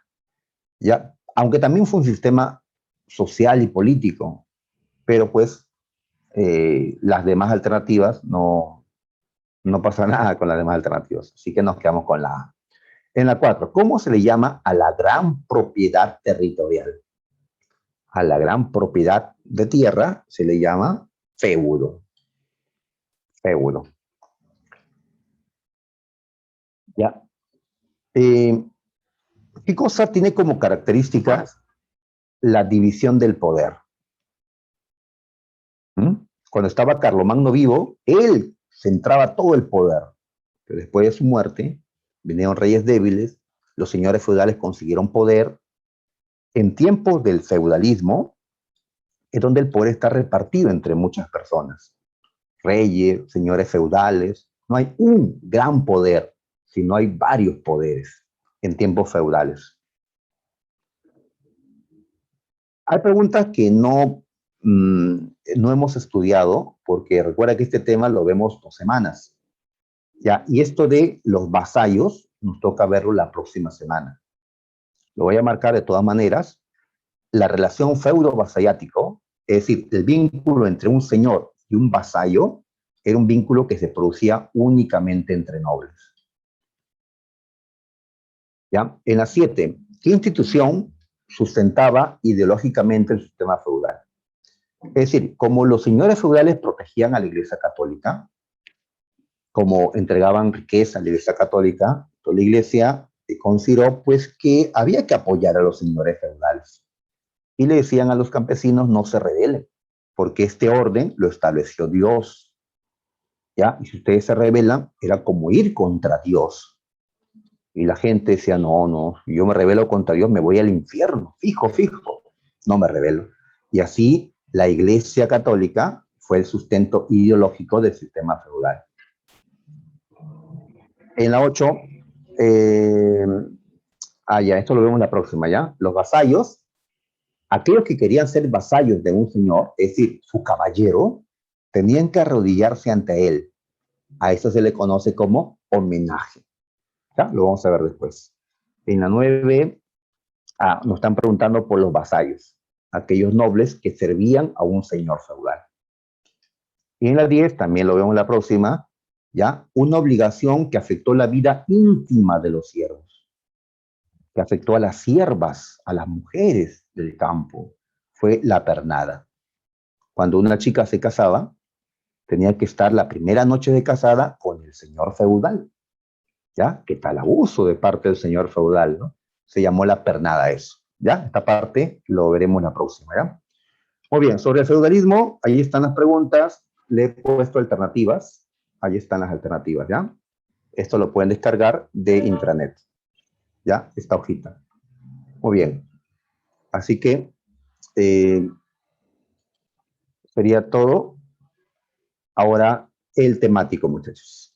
¿ya? Aunque también fue un sistema social y político, pero pues las demás alternativas no pasa nada con las demás alternativas, así que nos quedamos con la A. En la 4, ¿cómo se le llama a la gran propiedad territorial? A la gran propiedad de tierra se le llama feudo. Feudo. ¿Ya? Eh, ¿Qué cosa tiene como características la división del poder? ¿Mm? Cuando estaba Carlomagno vivo, él centraba todo el poder. Pero después de su muerte, vinieron reyes débiles, los señores feudales consiguieron poder. En tiempos del feudalismo, es donde el poder está repartido entre muchas personas. Reyes, señores feudales. No hay un gran poder, sino hay varios poderes en tiempos feudales. Hay preguntas que no hemos estudiado, porque recuerda que este tema lo vemos 2 semanas. ¿Ya? Y esto de los vasallos nos toca verlo la próxima semana. Lo voy a marcar de todas maneras. La relación feudo-vasallático, es decir, el vínculo entre un señor y un vasallo, era un vínculo que se producía únicamente entre nobles. ¿Ya? En la 7, ¿qué institución sustentaba ideológicamente el sistema feudal? Es decir, como los señores feudales protegían a la Iglesia Católica, como entregaban riqueza a la Iglesia Católica, toda la Iglesia consideró pues que había que apoyar a los señores feudales. Y le decían a los campesinos no se rebelen, porque este orden lo estableció Dios. ¿Ya? Y si ustedes se rebelan, era como ir contra Dios. Y la gente decía, no, yo me rebelo contra Dios, me voy al infierno, fijo, no me rebelo. Y así la Iglesia Católica fue el sustento ideológico del sistema feudal. En la 8, eh, ya, esto lo vemos la próxima, ¿ya? Los vasallos, aquellos que querían ser vasallos de un señor, es decir, su caballero, tenían que arrodillarse ante él. A eso se le conoce como homenaje. ¿Ya? Lo vamos a ver después. En la 9, nos están preguntando por los vasallos, aquellos nobles que servían a un señor feudal. Y en la 10, también lo vemos en la próxima, ¿ya? Una obligación que afectó la vida íntima de los siervos, que afectó a las siervas, a las mujeres del campo, fue la pernada. Cuando una chica se casaba, tenía que estar la primera noche de casada con el señor feudal, ¿ya? Que tal abuso de parte del señor feudal, ¿no? Se llamó la pernada eso, ¿ya? Esta parte lo veremos la próxima, ¿ya? Muy bien, sobre el feudalismo, ahí están las preguntas, le he puesto alternativas, ahí están las alternativas, ¿ya? Esto lo pueden descargar de intranet, ¿ya? Esta hojita. Muy bien, así que eh, sería todo. Ahora el temático, muchachos.